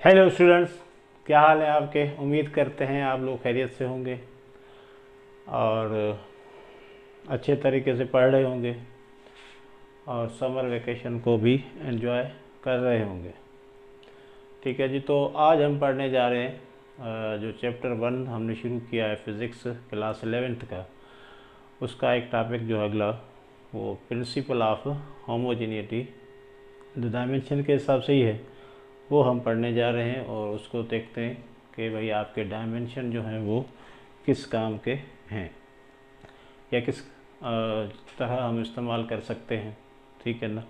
Hello students, क्या हाल है आपके। उम्मीद करते हैं आप लोग खैरियत से होंगे और अच्छे तरीके से पढ़ रहे होंगे और समर वेकेशन को भी एंजॉय कर रहे होंगे। ठीक है जी, तो आज हम पढ़ने जा रहे हैं जो चैप्टर 1 हमने शुरू किया है फिज़िक्स क्लास 11th का, उसका एक टॉपिक जो है अगला वो प्रिंसिपल ऑफ होमोजेनिटी जो डायमेंशन के हिसाब से ही है वो हम पढ़ने जा रहे हैं और उसको देखते हैं कि भाई आपके डायमेंशन जो हैं वो किस काम के हैं या किस तरह हम इस्तेमाल कर सकते हैं। ठीक है ना,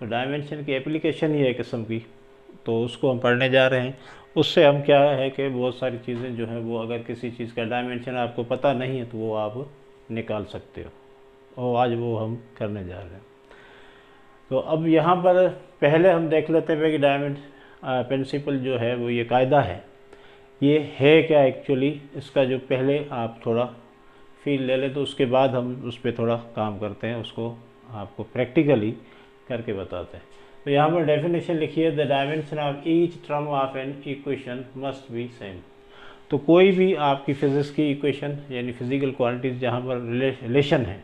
तो डायमेंशन की एप्लीकेशन ही है किस्म की, तो उसको हम पढ़ने जा रहे हैं। उससे हम क्या है कि बहुत सारी चीज़ें जो हैं वो अगर किसी चीज़ का डायमेंशन आपको पता नहीं है तो वो आप निकाल सकते हो, और आज वो हम करने जा रहे हैं। तो अब यहाँ पर पहले हम देख लेते हैं कि प्रिंसिपल जो है वो ये कायदा है ये क्या एक्चुअली। इसका जो पहले आप थोड़ा फील ले लें तो उसके बाद हम उस पर थोड़ा काम करते हैं, उसको आपको प्रैक्टिकली करके बताते हैं। तो यहाँ पर डेफिनेशन लिखिए, the dimension of each term of an equation must be same. तो कोई भी आपकी फिज़िक्स की इक्वेशन यानी फिज़िकल क्वांटिटीज़ जहाँ पर रिलेशन है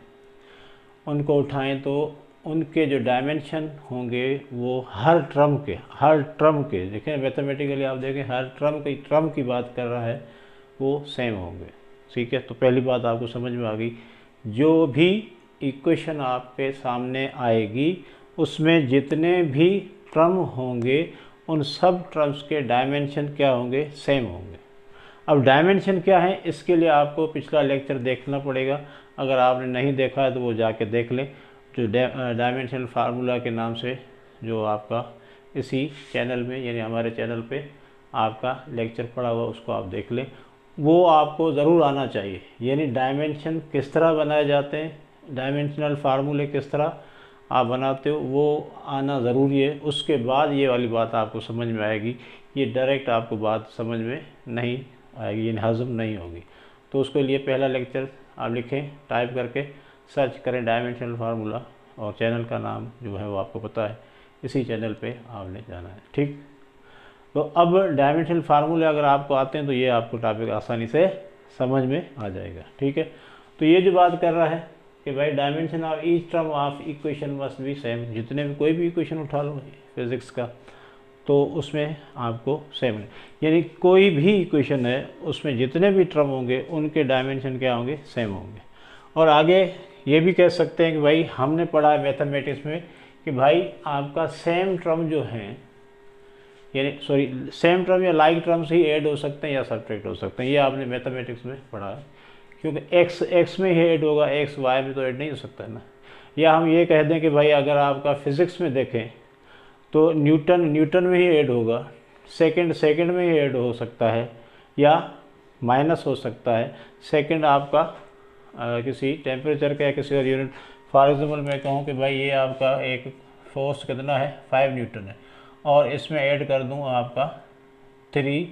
उनको उठाएं तो उनके जो डायमेंशन होंगे वो हर टर्म के देखें, मैथमेटिकली आप देखें हर टर्म की बात कर रहा है वो सेम होंगे। ठीक है, तो पहली बात आपको समझ में आ गई, जो भी इक्वेशन आपके सामने आएगी उसमें जितने भी टर्म होंगे उन सब टर्म्स के डायमेंशन क्या होंगे, सेम होंगे। अब डायमेंशन क्या है इसके लिए आपको पिछला लेक्चर देखना पड़ेगा, अगर आपने नहीं देखा है तो वो जाके देख लें। जो डायमेंशनल फार्मूला के नाम से जो आपका इसी चैनल में यानी हमारे चैनल पे आपका लेक्चर पड़ा हुआ उसको आप देख लें, वो आपको ज़रूर आना चाहिए। यानी डायमेंशन किस तरह बनाए जाते हैं, डायमेंशनल फार्मूले किस तरह आप बनाते हो, वो आना ज़रूरी है। उसके बाद ये वाली बात आपको समझ में आएगी, ये डायरेक्ट आपको बात समझ में नहीं आएगी, यानी हज़म नहीं होगी। तो उसके लिए पहला लेक्चर आप लिखें, टाइप करके सर्च करें डायमेंशनल फार्मूला, और चैनल का नाम जो है वो आपको पता है, इसी चैनल पे आपने जाना है। ठीक, तो अब डायमेंशनल फार्मूले अगर आपको आते हैं तो ये आपको टॉपिक आसानी से समझ में आ जाएगा। ठीक है, तो ये जो बात कर रहा है कि भाई dimension of each term of equation must be same, जितने भी कोई भी इक्वेशन उठा लो फिज़िक्स का तो उसमें आपको सेम है, यानी कोई भी इक्वेशन है उसमें जितने भी टर्म होंगे उनके डायमेंशन क्या होंगे, सेम होंगे। और आगे ये भी कह सकते हैं कि भाई हमने पढ़ा है मैथमेटिक्स में कि भाई आपका सेम टर्म जो है यानी सेम टर्म या लाइक टर्म्स ही ऐड हो सकते हैं या सब्ट्रैक्ट हो सकते हैं, ये आपने मैथमेटिक्स में पढ़ा है। क्योंकि एक्स में ही ऐड होगा, एक्स वाई में तो ऐड नहीं हो सकता है ना। या हम ये कह दें कि भाई अगर आपका फिज़िक्स में देखें तो न्यूटन में ही ऐड होगा, सेकंड में ही ऐड हो सकता है या माइनस हो सकता है। सेकंड आपका किसी टेम्परेचर का या किसी और यूनिट, फॉर एग्जांपल मैं कहूँ कि भाई ये आपका एक फोर्स कितना है 5 न्यूटन है और इसमें ऐड कर दूँ आपका 3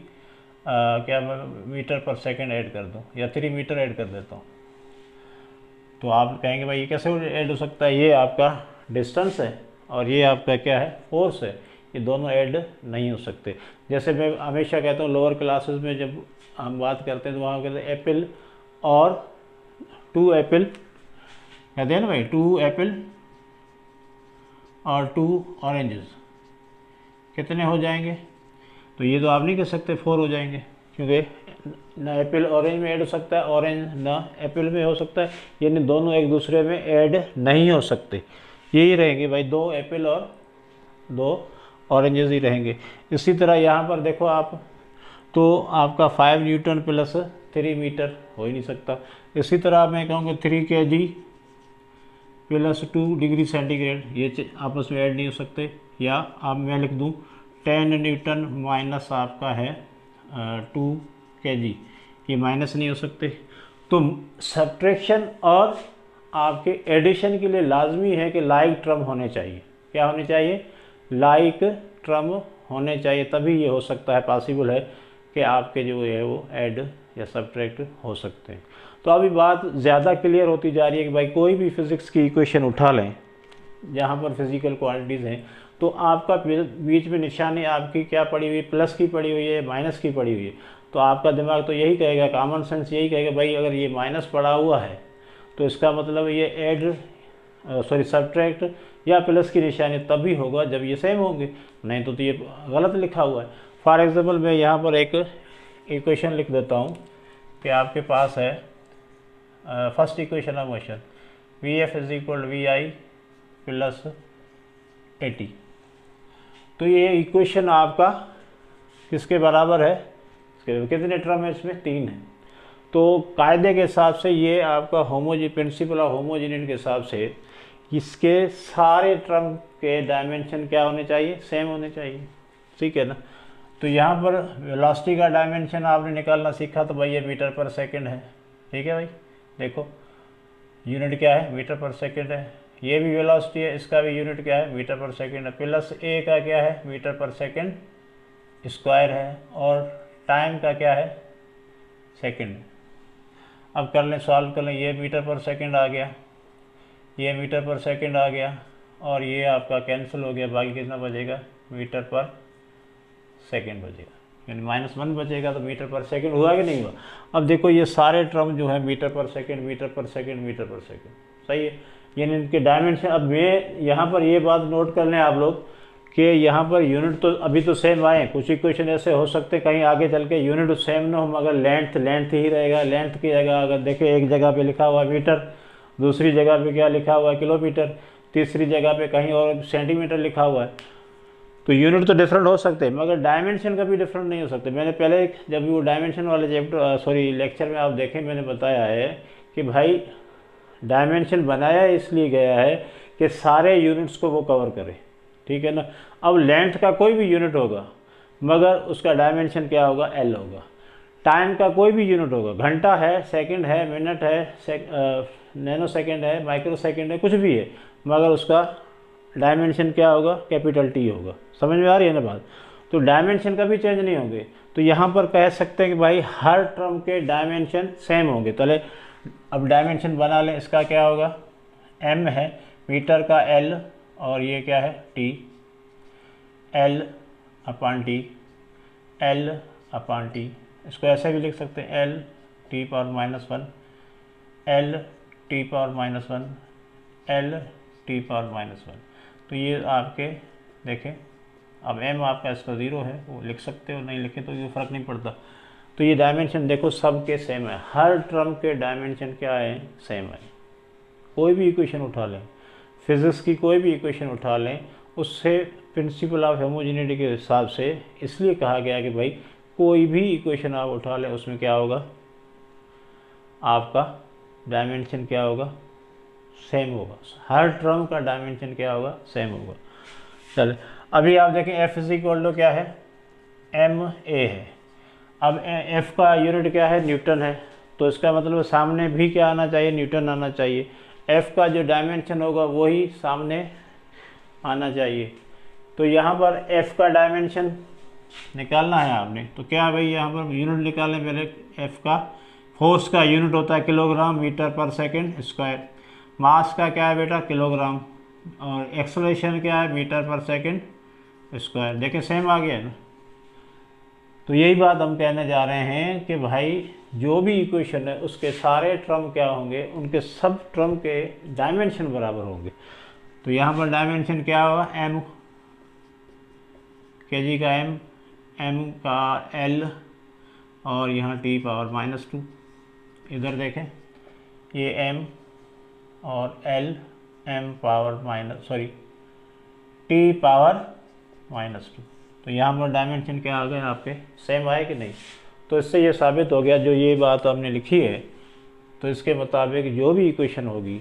क्या मीटर पर सेकंड ऐड कर दूँ या 3 मीटर ऐड कर देता हूँ, तो आप कहेंगे भाई ये कैसे ऐड हो सकता है, ये आपका डिस्टेंस है और ये आपका क्या है, फोर्स है, ये दोनों ऐड नहीं हो सकते। जैसे मैं हमेशा कहता हूँ लोअर क्लासेस में जब हम बात करते हैं तो वहाँ कहते हैं एप्पल और 2 एप्पल, कहते हैं ना भाई 2 एप्पल और 2 ऑरेंजेस कितने हो जाएंगे, तो ये तो आप नहीं कह सकते 4 हो जाएंगे, क्योंकि ना एप्पल ऑरेंज में ऐड हो सकता है, ऑरेंज ना एप्पल में हो सकता है, यानी दोनों एक दूसरे में ऐड नहीं हो सकते। यही रहेंगे भाई 2 एप्पल और 2 ऑरेंजेस ही रहेंगे। इसी तरह यहाँ पर देखो आप, तो आपका 5 न्यूटन प्लस 3 मीटर हो ही नहीं सकता। इसी तरह मैं कहूँगा 3 kg प्लस 2 डिग्री सेंटीग्रेड, ये आपस में ऐड नहीं हो सकते। या अब मैं लिख दूँ 10 न्यूटन माइनस आपका है 2 kg, ये माइनस नहीं हो सकते। तो सब्ट्रैक्शन और आपके एडिशन के लिए लाजमी है कि लाइक टर्म होने चाहिए। क्या होने चाहिए, लाइक टर्म होने चाहिए, तभी ये हो सकता है, पॉसिबल है कि आपके जो है वो ऐड या सब्ट्रैक्ट हो सकते हैं। तो अभी बात ज़्यादा क्लियर होती जा रही है कि भाई कोई भी फिज़िक्स की इक्वेशन उठा लें जहाँ पर फिजिकल क्वांटिटीज़ हैं, तो आपका बीच में निशानी आपकी क्या पड़ी हुई है, प्लस की पड़ी हुई है, माइनस की पड़ी हुई है। तो आपका दिमाग तो यही कहेगा, कॉमन सेंस यही कहेगा भाई अगर ये माइनस पड़ा हुआ है तो इसका मतलब ये सब्ट्रैक्ट या प्लस की निशानी तभी होगा जब ये सेम होंगे, नहीं तो ये गलत लिखा हुआ है। फॉर एग्जांपल मैं यहाँ पर एक इक्वेशन लिख देता हूँ कि आपके पास है first equation of motion v f is equal v i plus 80। तो ये इक्वेशन आपका किसके बराबर है, कितने टर्म है इसमें, 3 है। तो कायदे के हिसाब से ये आपका प्रिंसिपल ऑफ होमोजेनिटी के हिसाब से इसके सारे टर्म के डायमेंशन क्या होने चाहिए, सेम होने चाहिए, ठीक है ना। तो यहाँ पर वेलोसिटी का डायमेंशन आपने निकालना सीखा, तो भाई ये मीटर पर सेकंड है, ठीक है भाई। देखो यूनिट क्या है, मीटर पर सेकंड है। ये भी वेलोसिटी है, इसका भी यूनिट क्या है, मीटर पर सेकंड है। प्लस ए का क्या है, मीटर पर सेकंड स्क्वायर है, और टाइम का क्या है, सेकंड। अब कर लें, सॉल्व कर लें। ये मीटर पर सेकंड आ गया, ये मीटर पर सेकंड आ गया, और ये आपका कैंसिल हो गया, बाकी कितना बचेगा, मीटर पर सेकंड बचेगा, यानी -1 बचेगा। तो मीटर पर सेकंड हुआ कि नहीं हुआ। अब देखो ये सारे टर्म जो है मीटर पर सेकंड, मीटर पर सेकंड, मीटर पर सेकंड, सही है, यानी इनके डायमेंशन। अब मैं यहाँ पर ये बात नोट कर लें आप लोग कि यहाँ पर यूनिट तो अभी तो सेम आए, कुछ इक्वेशन ऐसे हो सकते कहीं आगे चल के यूनिट सेम ना हो, मगर लेंथ ही रहेगा। लेंथ की जगह अगर देखिए एक जगह पे लिखा हुआ मीटर, दूसरी जगह पे क्या लिखा हुआ है, किलोमीटर, तीसरी जगह पे कहीं और सेंटीमीटर लिखा हुआ है, तो यूनिट तो डिफरेंट हो सकते हैं, मगर डायमेंशन का भी डिफरेंट नहीं हो सकते। मैंने पहले जब वो डायमेंशन वाले लेक्चर में आप देखें, मैंने बताया है कि भाई डायमेंशन बनाया इसलिए गया है कि सारे यूनिट्स को वो कवर करे, ठीक है ना। अब लेंथ का कोई भी यूनिट होगा, मगर उसका डायमेंशन क्या होगा, एल होगा। टाइम का कोई भी यूनिट होगा, घंटा है, सेकंड है, मिनट है, नैनो सेकंड है, माइक्रो सेकंड है, कुछ भी है, मगर उसका डायमेंशन क्या होगा, कैपिटल टी होगा। समझ में आ रही है ना बात। तो डायमेंशन का भी चेंज नहीं होंगे। तो यहाँ पर कह सकते हैं कि भाई हर टर्म के डायमेंशन सेम होंगे। चले अब डायमेंशन बना लें। इसका क्या होगा, एम है, मीटर का एल, और ये क्या है, टी, एल अपान टी, एल अपान टी। इसको ऐसे भी लिख सकते हैं, L T power -1, L T power -1, L T power -1। तो ये आपके देखें, अब m आपका इसका 0 है, वो लिख सकते हो, नहीं लिखे तो ये फ़र्क नहीं पड़ता। तो ये डायमेंशन देखो सब के सेम है, हर टर्म के डायमेंशन क्या है, सेम है। कोई भी इक्वेशन उठा लें, फिज़िक्स की कोई भी इक्वेशन उठा लें, उससे प्रिंसिपल ऑफ होमोजेनिटी के हिसाब से इसलिए कहा गया कि भाई कोई भी इक्वेशन आप उठा लें उसमें क्या होगा, आपका डायमेंशन क्या होगा, सेम होगा। हर टर्म का डायमेंशन क्या होगा, सेम होगा। चलिए अभी आप देखें एफ इज इक्वल टू क्या है, एम ए है। अब एफ का यूनिट क्या है, न्यूटन है, तो इसका मतलब सामने भी क्या आना चाहिए, न्यूटन आना चाहिए। एफ का जो डायमेंशन होगा वही सामने आना चाहिए। तो यहाँ पर एफ का डायमेंशन निकालना है आपने, तो क्या भाई यहाँ पर यूनिट निकालने पहले। एफ का फोर्स का यूनिट होता है किलोग्राम मीटर पर सेकंड स्क्वायर, मास का क्या है बेटा, किलोग्राम, और एक्सेलरेशन क्या है, मीटर पर सेकंड स्क्वायर। देखें सेम आ गया ना। तो यही बात हम कहने जा रहे हैं कि भाई जो भी इक्वेशन है उसके सारे टर्म क्या होंगे, उनके सब टर्म के डायमेंशन बराबर होंगे। तो यहाँ पर डायमेंशन क्या होगा, एम के जी का एम का एल, और यहाँ टी पावर -2। इधर देखें ये एम और L, M power T power -2। तो यहाँ पर डायमेंशन क्या आ गए आपके, सेम आए कि नहीं। तो इससे ये साबित हो गया, जो ये बात आपने लिखी है, तो इसके मुताबिक जो भी इक्वेशन होगी,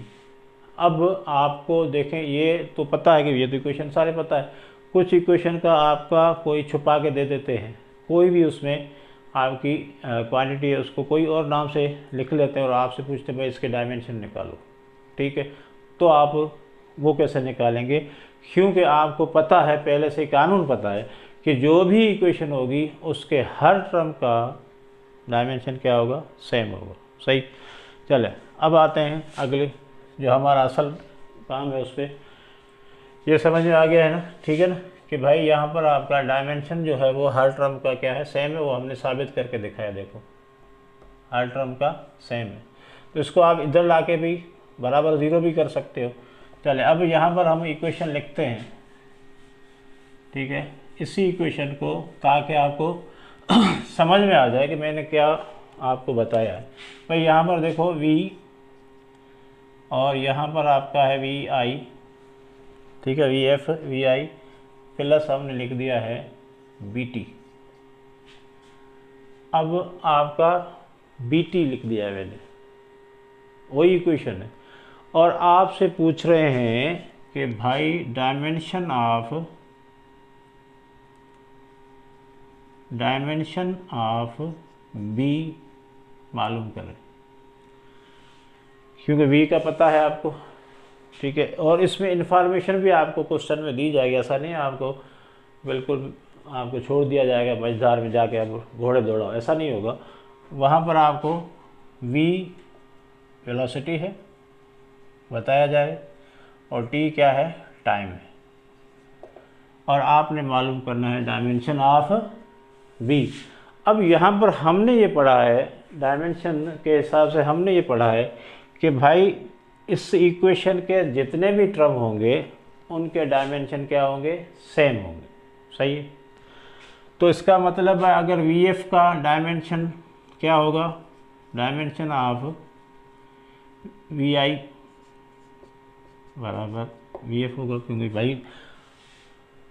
अब आपको देखें ये तो पता है कि ये तो इक्वेशन सारे पता है, कुछ इक्वेशन का आपका कोई छुपा के दे देते हैं, कोई भी उसमें आपकी क्वांटिटी है उसको कोई और नाम से लिख लेते हैं और आपसे पूछते हैं भाई इसके डायमेंशन निकालो, ठीक है। तो आप वो कैसे निकालेंगे, क्योंकि आपको पता है, पहले से कानून पता है कि जो भी इक्वेशन होगी उसके हर टर्म का डायमेंशन क्या होगा, सेम होगा, सही। चले अब आते हैं अगले जो हमारा असल काम है उस पर। ये समझ में आ गया है ना, ठीक है ना, कि भाई यहाँ पर आपका डायमेंशन जो है वो हर टर्म का क्या है, सेम है, वो हमने साबित करके दिखाया, देखो हर टर्म का सेम है। तो इसको आप इधर लाके भी बराबर 0 भी कर सकते हो। चले अब यहाँ पर हम इक्वेशन लिखते हैं, ठीक है, इसी इक्वेशन को ताकि आपको समझ में आ जाए कि मैंने क्या आपको बताया है। भाई यहाँ पर देखो v और यहाँ पर आपका है vi, ठीक है, vf vi प्लस हमने लिख दिया है bt। अब आपका bt लिख दिया है मैंने, वही इक्वेशन है। और आपसे पूछ रहे हैं कि भाई डायमेंशन ऑफ b मालूम करें, क्योंकि v का पता है आपको, ठीक है। और इसमें इंफॉर्मेशन भी आपको क्वेश्चन में दी जाएगी, ऐसा नहीं है आपको बिल्कुल आपको छोड़ दिया जाएगा मझधार में जाके आप घोड़े दौड़ाओ, ऐसा नहीं होगा। वहाँ पर आपको v वेलोसिटी है बताया जाए और t क्या है, टाइम है, और आपने मालूम करना है डायमेंशन ऑफ v। अब यहाँ पर हमने ये पढ़ा है, डायमेंशन के हिसाब से हमने ये पढ़ा है कि भाई इस इक्वेशन के जितने भी टर्म होंगे उनके डायमेंशन क्या होंगे, सेम होंगे, सही है। तो इसका मतलब है अगर vf का डायमेंशन क्या होगा, डायमेंशन ऑफ vi बराबर vf होगा, क्योंकि भाई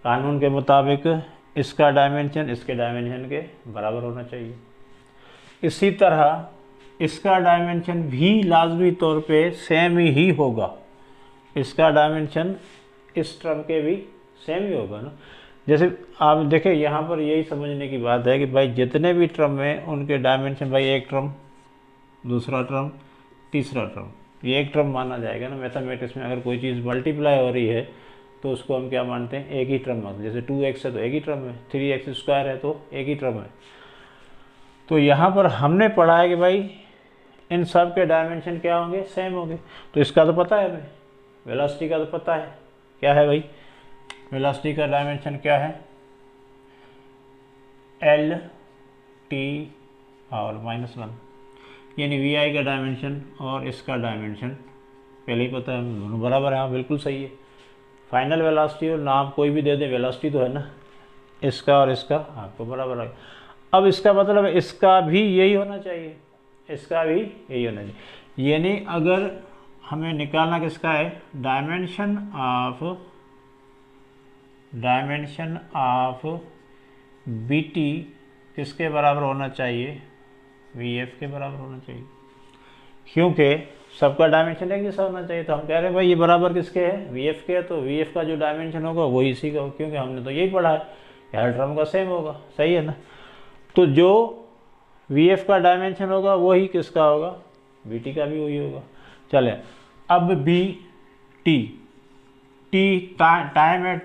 कानून के मुताबिक इसका डायमेंशन इसके डायमेंशन के बराबर होना चाहिए। इसी तरह इसका डायमेंशन भी लाजमी तौर पे सेम ही होगा, इसका डायमेंशन इस टर्म के भी सेम ही होगा ना। जैसे आप देखें यहाँ पर यही समझने की बात है कि भाई जितने भी टर्म हैं उनके डायमेंशन, भाई एक टर्म, दूसरा टर्म, तीसरा टर्म, ये एक टर्म माना जाएगा ना। मैथमेटिक्स में अगर कोई चीज़ मल्टीप्लाई हो रही है तो उसको हम क्या मानते हैं, एक ही टर्म मानते हैं। जैसे 2x है तो एक ही टर्म है, 3x² है तो एक ही टर्म है। तो यहाँ पर हमने पढ़ा है कि भाई इन सब के डायमेंशन क्या होंगे, सेम होंगे। तो इसका तो पता है हमें, वेलोसिटी का तो पता है, क्या है भाई, वेलोसिटी का डायमेंशन क्या है, l t और -1, यानी vi का डायमेंशन और इसका डायमेंशन पहले ही पता है, दोनों बराबर है। हाँ बिल्कुल सही है। फाइनल वेलोसिटी और नाम कोई भी दे दे, वेलोसिटी तो है ना, इसका और इसका आपको बराबर है। अब इसका मतलब है इसका भी यही होना चाहिए, इसका भी यही होना चाहिए। यानी अगर हमें निकालना किसका है, डायमेंशन ऑफ bt किसके बराबर होना चाहिए, vf के बराबर होना चाहिए, क्योंकि सबका डायमेंशन एक जैसा होना चाहिए। तो हम कह रहे हैं भाई ये बराबर किसके है, vf के है, तो vf का जो डायमेंशन होगा वही इसी का होगा, क्योंकि हमने तो यही पढ़ा है कि हर टर्म का सेम होगा, सही है ना। तो जो vf का डायमेंशन होगा वही किसका होगा, bt का भी वही होगा। चले अब bt, टाइम है,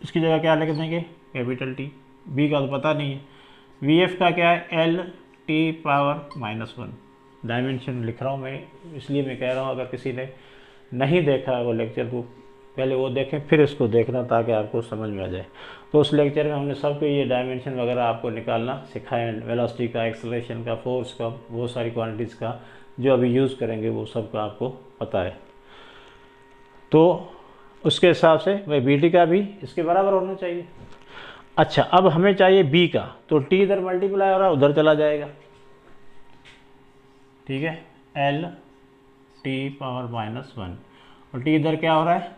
इसकी जगह क्या लिख देंगे, कैपिटल T। b का तो पता नहीं है, vf का क्या है, l t⁻⁻1 डायमेंशन लिख रहा हूँ मैं, इसलिए मैं कह रहा हूँ अगर किसी ने नहीं देखा वो लेक्चर को पहले वो देखें फिर इसको देखना, ताकि आपको समझ में आ जाए। तो उस लेक्चर में हमने सबके ये डायमेंशन वगैरह आपको निकालना सिखाया, वेलोसिटी का, एक्सेलरेशन का, फोर्स का, बहुत सारी क्वांटिटीज़ का जो अभी यूज़ करेंगे वो सब का आपको पता है। तो उसके हिसाब से भाई bt का भी इसके बराबर होना चाहिए। अच्छा अब हमें चाहिए b का, तो t इधर मल्टीप्लाई हो रहा है, उधर चला जाएगा, ठीक है, l t⁻⁻1 और t इधर क्या हो रहा है,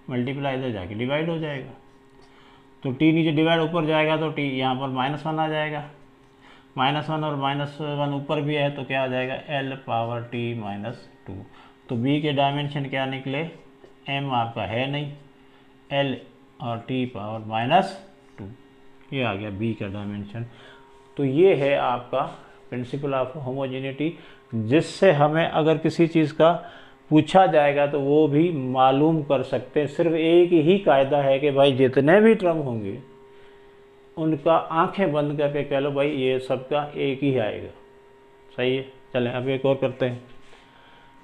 मल्टीप्लाई, इधर जाके डिवाइड हो जाएगा। तो t नीचे डिवाइड ऊपर जाएगा तो t यहाँ पर -1 आ जाएगा, -1 और -1 ऊपर भी है तो क्या आ जाएगा, l⁻t⁻2। तो b के डायमेंशन क्या निकले, m आपका है नहीं, l और t⁻2, ये आ गया b का डायमेंशन। तो ये है आपका प्रिंसिपल ऑफ होमोजेनिटी, जिससे हमें अगर किसी चीज़ का पूछा जाएगा तो वो भी मालूम कर सकते हैं। सिर्फ एक ही कायदा है कि भाई जितने भी टर्म होंगे उनका आंखें बंद करके कह लो भाई ये सबका एक ही आएगा, सही है। चलें अब एक और करते हैं,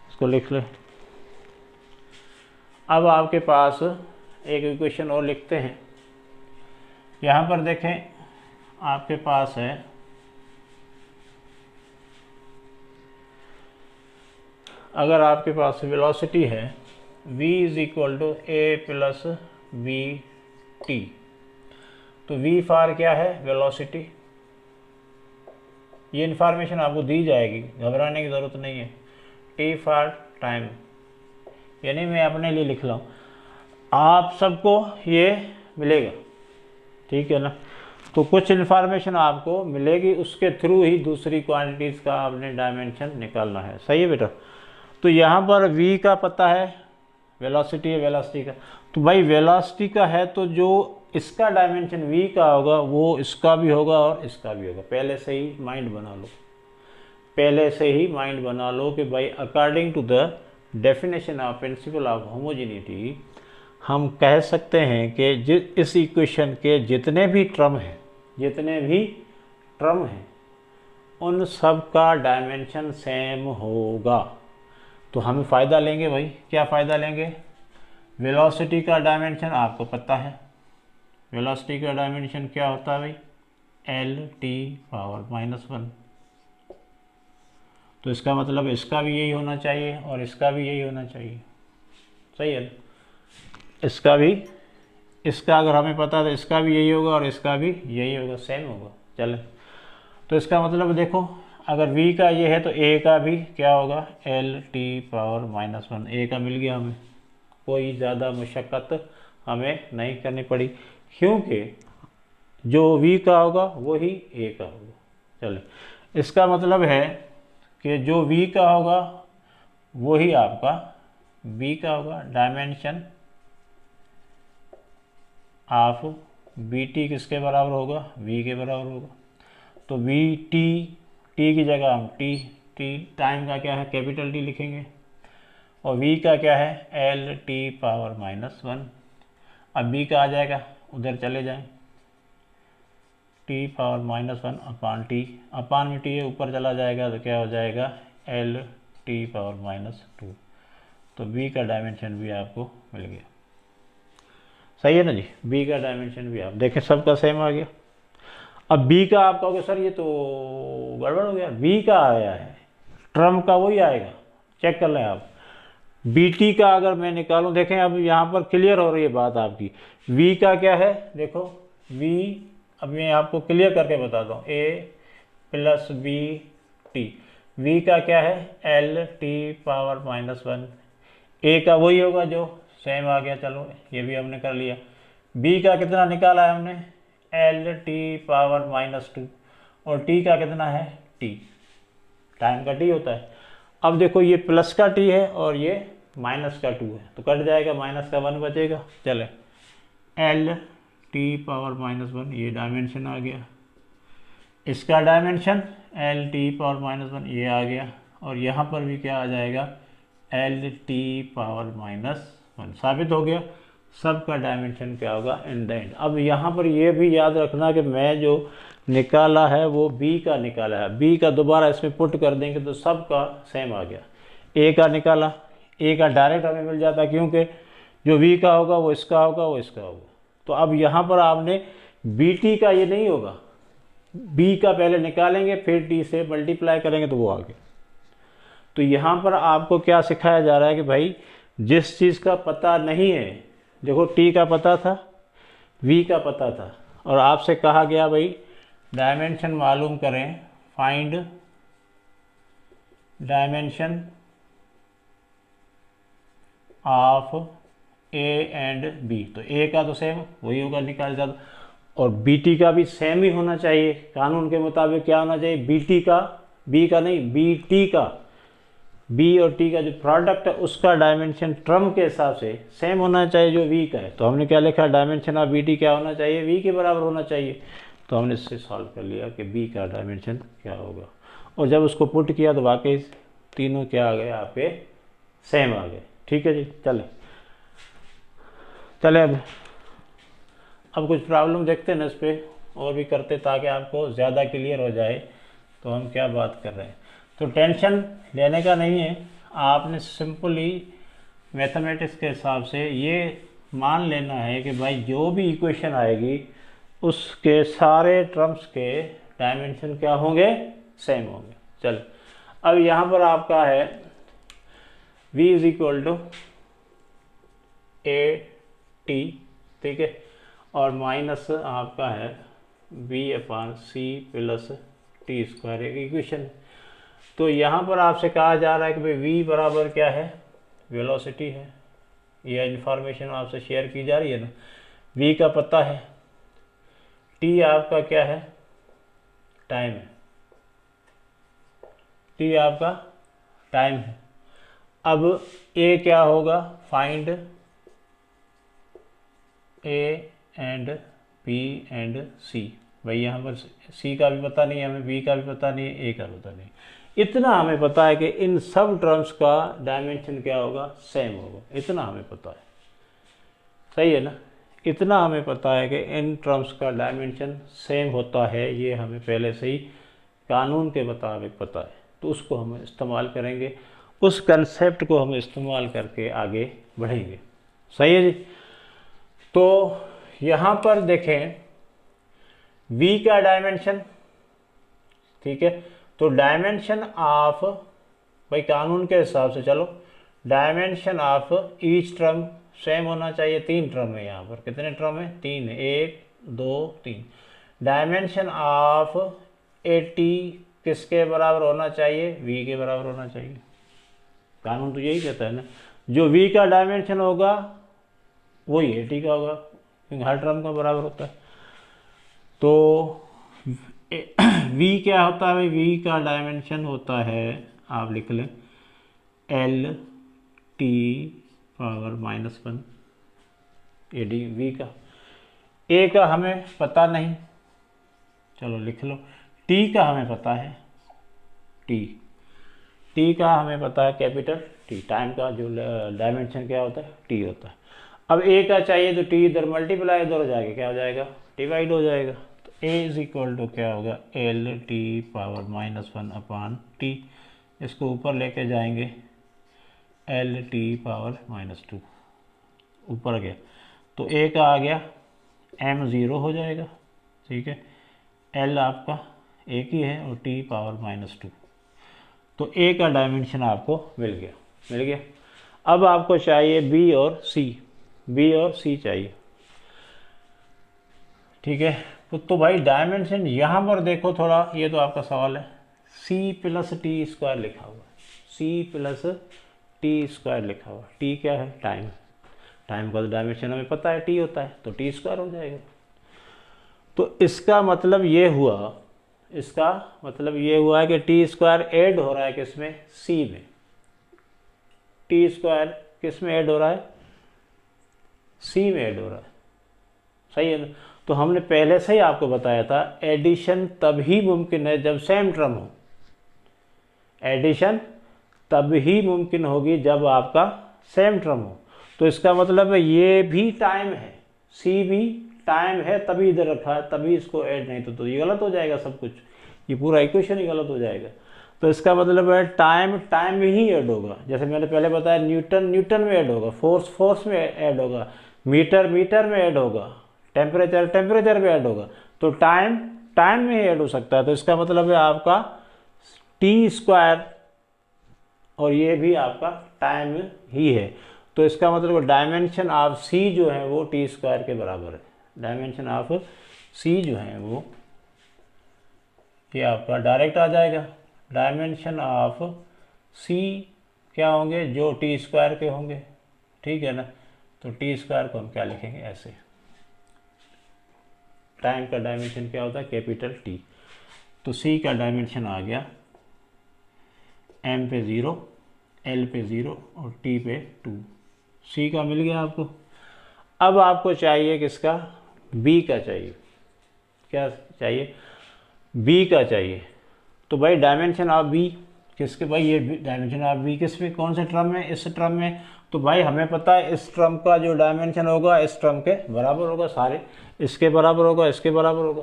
इसको लिख लें। अब आपके पास एक इक्वेशन और लिखते हैं। यहाँ पर देखें आपके पास है अगर आपके पास वेलोसिटी है v is equal to a plus v t, तो v फॉर क्या है वेलोसिटी। ये इन्फॉर्मेशन आपको दी जाएगी, घबराने की ज़रूरत नहीं है। t फॉर टाइम, यानी मैं अपने लिए लिख रहा हूँ, आप सबको ये मिलेगा, ठीक है ना। तो कुछ इन्फॉर्मेशन आपको मिलेगी, उसके थ्रू ही दूसरी क्वांटिटीज़ का आपने डायमेंशन निकालना है। सही है बेटा। तो यहाँ पर v का पता है, वेलोसिटी है वेलोसिटी का, तो भाई वेलोसिटी का है तो जो इसका डायमेंशन v का होगा वो इसका भी होगा और इसका भी होगा। पहले से ही माइंड बना लो, पहले से ही माइंड बना लो कि भाई according to the definition of principle of homogeneity हम कह सकते हैं कि इस इक्वेशन के जितने भी टर्म हैं उन सब का डायमेंशन सेम होगा। तो हम फ़ायदा लेंगे भाई, क्या फ़ायदा लेंगे, वेलोसिटी का डायमेंशन आपको पता है, वेलोसिटी का डायमेंशन क्या होता है भाई, L(T⁻⁻1). तो इसका मतलब इसका भी यही होना चाहिए और इसका भी यही होना चाहिए। सही है, इसका अगर हमें पता था इसका भी यही होगा और इसका भी यही होगा, सेम होगा। चले, तो इसका मतलब देखो अगर v का ये है तो a का भी क्या होगा, L(T⁻⁻1). a का मिल गया हमें, कोई ज़्यादा मशक्क़त हमें नहीं करनी पड़ी, क्योंकि जो v का होगा वही a का होगा। चले, इसका मतलब है कि जो v का होगा वही आपका b का होगा। डायमेंशन ऑफ bt किसके बराबर होगा, v के बराबर होगा। तो bt, t की जगह हम t टाइम का क्या है, कैपिटल T लिखेंगे, और v का क्या है, L(T⁻⁻1). अब b का आ जाएगा, उधर चले जाएं, T⁻⁻1 अपान t, अपान में t है ऊपर चला जाएगा तो क्या हो जाएगा, L(T⁻⁻2). तो b का डायमेंशन भी आपको मिल गया। सही है ना जी, b का डायमेंशन भी आप देखें सबका सेम आ गया। अब b का आप कहोगे सर ये तो गड़बड़ हो गया, b का आया है, टर्म का वही आएगा, चेक कर लें आप। bt का अगर मैं निकालूं, देखें अब यहाँ पर क्लियर हो रही है बात आपकी। v का क्या है, देखो v, अब मैं आपको क्लियर करके बताता हूँ, a plus b t, v का क्या है, L(T⁻⁻1). a का वही होगा जो सेम आ गया, चलो ये भी हमने कर लिया। b का कितना निकाला है हमने, L(T⁻⁻2), और t का कितना है, t, टाइम का t होता है। अब देखो ये प्लस का t है और ये माइनस का 2 है, तो कट जाएगा, माइनस का 1 बचेगा। चले, L(T⁻⁻1), ये डायमेंशन आ गया, इसका डायमेंशन L(T⁻⁻1) ये आ गया, और यहाँ पर भी क्या आ जाएगा, L(T⁻⁻1). साबित हो गया, सबका डायमेंशन क्या होगा इन द एंड। अब यहाँ पर ये भी याद रखना कि मैं जो निकाला है वो b का निकाला है, b का दोबारा इसमें पुट कर देंगे तो सबका सेम आ गया। a का निकाला, a का डायरेक्ट हमें मिल जाता है, क्योंकि जो v का होगा वो इसका होगा, वो इसका होगा। तो अब यहाँ पर आपने bt का ये नहीं होगा, b का पहले निकालेंगे फिर t से मल्टीप्लाई करेंगे तो वो आ गया। तो यहाँ पर आपको क्या सिखाया जा रहा है कि भाई जिस चीज़ का पता नहीं है, देखो t का पता था, v का पता था, और आपसे कहा गया भाई डायमेंशन मालूम करें, find dimension of a and b। तो a का तो सेम वही होगा, निकाल जाता, और bt का भी सेम ही होना चाहिए। कानून के मुताबिक क्या होना चाहिए, bt का, b का नहीं, bt का, b और t का जो प्रोडक्ट है उसका डायमेंशन टर्म के हिसाब से सेम होना चाहिए जो v का है। तो हमने क्या लिखा, डायमेंशन ऑफ bt क्या होना चाहिए, v के बराबर होना चाहिए। तो हमने इससे सॉल्व कर लिया कि b का डायमेंशन क्या होगा, और जब उसको पुट किया तो वाकई तीनों क्या आ गए आपके, सेम आ गए। ठीक है जी, चले अब कुछ प्रॉब्लम देखते हैं ना इस पर, और भी करते ताकि आपको ज़्यादा क्लियर हो जाए तो हम क्या बात कर रहे हैं। तो टेंशन लेने का नहीं है, आपने सिंपली मैथमेटिक्स के हिसाब से ये मान लेना है कि भाई जो भी इक्वेशन आएगी उसके सारे टर्म्स के डायमेंशन क्या होंगे, सेम होंगे। चलो अब यहाँ पर आपका है v is equal to a t, ठीक है, और माइनस आपका है b upon c plus T square, एक इक्वेशन। तो यहाँ पर आपसे कहा जा रहा है कि भाई v बराबर क्या है, वेलोसिटी है। यह इंफॉर्मेशन आपसे शेयर की जा रही है ना। v का पता है, t आपका क्या है, टाइम है, t आपका टाइम है। अब a क्या होगा, find a and b and c। भाई यहाँ पर c का भी पता नहीं है हमें, b का भी पता नहीं है, a का पता नहीं। इतना हमें पता है कि इन सब टर्म्स का डायमेंशन क्या होगा, सेम होगा, इतना हमें पता है, सही है ना। इतना हमें पता है कि इन टर्म्स का डायमेंशन सेम होता है, ये हमें पहले से ही कानून के मुताबिक पता है। तो उसको हम इस्तेमाल करेंगे, उस कंसेप्ट को हम इस्तेमाल करके आगे बढ़ेंगे, सही है जी। तो यहाँ पर देखें v का डायमेंशन, ठीक है, तो डायमेंशन ऑफ, भाई कानून के हिसाब से चलो, dimension of each term same होना चाहिए। 3 टर्म है यहाँ पर, कितने टर्म है, 3 है, 1 2 3। डायमेंशन ऑफ 80 किसके बराबर होना चाहिए, v के बराबर होना चाहिए। कानून तो यही कहता है ना, जो v का डायमेंशन होगा वही 80 का होगा, क्योंकि हर टर्म का बराबर होता है। तो v क्या होता है भाई, v का डायमेंशन होता है, आप लिख लें l t power -1 AD v का। a का हमें पता नहीं, चलो लिख लो। t का हमें पता है, t का हमें पता है कैपिटल T, टाइम का जो डायमेंशन क्या होता है, t होता है। अब a का चाहिए तो t इधर मल्टीप्लाई इधर हो जाएगा, क्या हो जाएगा, डिवाइड हो जाएगा। तो a इज इक्वल टू क्या होगा, एल टी पावर -1 अपान टी, इसको ऊपर लेके जाएंगे, एल टी पावर -2 ऊपर गया, तो a का आ गया m 0 हो जाएगा, ठीक है, l आपका एक ही है और t पावर -2। तो a का डायमेंशन आपको मिल गया। अब आपको चाहिए b और c चाहिए, ठीक है। तो भाई डायमेंशन यहाँ पर देखो थोड़ा, ये तो आपका सवाल है, c प्लस टी स्क्वायर लिखा हुआ है, c प्लस टी स्क्वायर लिखा हुआ है। t क्या है, टाइम का डायमेंशन हमें पता है t होता है, तो टी स्क्वायर हो जाएगा। तो इसका मतलब ये हुआ है कि टी स्क्वायर ऐड हो रहा है किसमें, c में। टी स्क्वायर किस में ऐड हो रहा है, c में ऐड हो रहा है, सही है ना। तो हमने पहले से ही आपको बताया था, एडिशन तभी मुमकिन है जब सेम टर्म हो। एडिशन तब ही मुमकिन होगी जब आपका सेम टर्म हो। तो इसका मतलब है ये भी टाइम है, सी भी टाइम है, तभी इधर रखा है, तभी इसको ऐड नहीं तो ये गलत हो जाएगा, सब कुछ ये पूरा इक्वेशन ही गलत हो जाएगा। तो इसका मतलब है टाइम में ही ऐड होगा। जैसे मैंने पहले बताया, न्यूटन में ऐड होगा, फोर्स में ऐड होगा, मीटर में ऐड होगा, टेम्परेचर में ऐड होगा। तो टाइम में ही ऐड हो सकता है। तो इसका मतलब है आपका टी स्क्वायर, और ये भी आपका टाइम ही है। तो इसका मतलब डायमेंशन ऑफ सी जो है वो टी स्क्वायर के बराबर है। डायमेंशन ऑफ सी जो है वो, ये आपका डायरेक्ट आ जाएगा। डायमेंशन ऑफ सी क्या होंगे, जो टी स्क्वायर के होंगे, ठीक है ना। तो टी स्क्वायर को हम क्या लिखेंगे, ऐसे। टाइम का डायमेंशन क्या होता है, कैपिटल टी। तो सी का डायमेंशन आ गया m पे 0, l पे 0 और t पे 2। सी का मिल गया आपको। अब आपको चाहिए किसका, b का चाहिए। क्या चाहिए, b का चाहिए। तो भाई डायमेंशन ऑफ b किसके, भाई ये डायमेंशन ऑफ b किस में, कौन से टर्म में, इस टर्म में। तो भाई हमें पता है इस टर्म का जो डायमेंशन होगा इस टर्म के बराबर होगा, सारे इसके बराबर होगा, इसके बराबर होगा,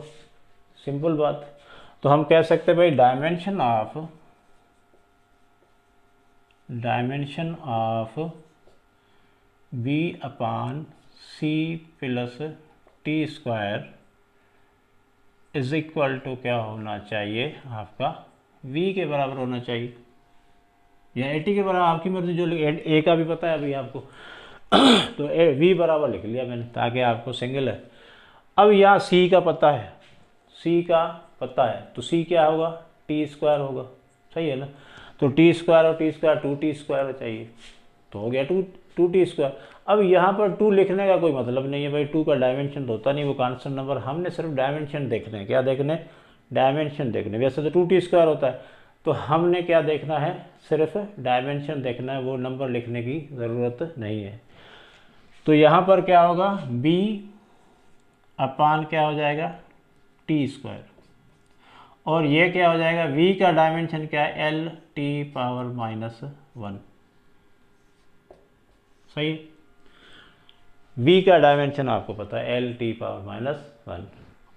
सिंपल बात। तो हम कह सकते हैं भाई dimension of b upon c plus T square is equal to क्या होना चाहिए आपका v के बराबर होना चाहिए या 80 के बराबर, आपकी मर्जी जो ए का भी पता है अभी आपको तो v बराबर लिख लिया मैंने ताकि आपको सिंगल है। अब यहाँ c का पता है, c का पता है तो c क्या होगा टी स्क्वायर होगा, सही है ना। तो टी स्क्वायर और टी स्क्वायर 2t स्क्वायर चाहिए तो हो गया 2t स्क्वायर। अब यहाँ पर 2 लिखने का कोई मतलब नहीं है भाई, 2 का डायमेंशन तो होता नहीं, वो कांस्टेंट नंबर, हमने सिर्फ डायमेंशन देखने हैं। क्या देखने? डायमेंशन देखने। वैसे तो 2t स्क्वायर होता है तो हमने क्या देखना है, सिर्फ डायमेंशन देखना है, वो नंबर लिखने की ज़रूरत नहीं है। तो यहाँ पर क्या होगा b अपान क्या हो जाएगा टी स्क्वायर, और ये क्या हो जाएगा v का डायमेंशन क्या है l t पावर -1, सही। v का डायमेंशन आपको पता है l t पावर -1,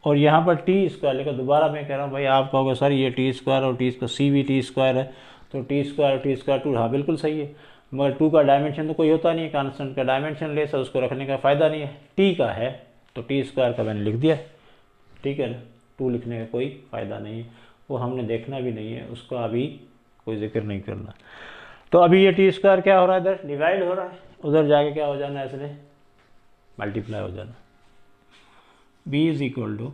और यहाँ पर टी स्क्वायर लेकर दोबारा मैं कह रहा हूँ भाई, आप कहोगे सर ये टी स्क्वायर और टी स्क्वायर सी भी टी स्क्वायर है तो टी स्क्वायर 2, हाँ बिल्कुल सही है, मगर 2 का डायमेंशन तो कोई होता नहीं है, कांस्टेंट का डायमेंशन ले सर उसको रखने का फ़ायदा नहीं है। टी का है तो टी स्क्वायर का मैंने लिख दिया, ठीक है ना। 2 लिखने का कोई फ़ायदा नहीं है, वो हमने देखना भी नहीं है, उसका अभी कोई जिक्र नहीं करना। तो अभी ये टी स्क्वायर क्या हो रहा है, इधर डिवाइड हो रहा है, उधर जाके क्या हो जाना है, इसने मल्टीप्लाई हो जाना। b इज इक्वल टू,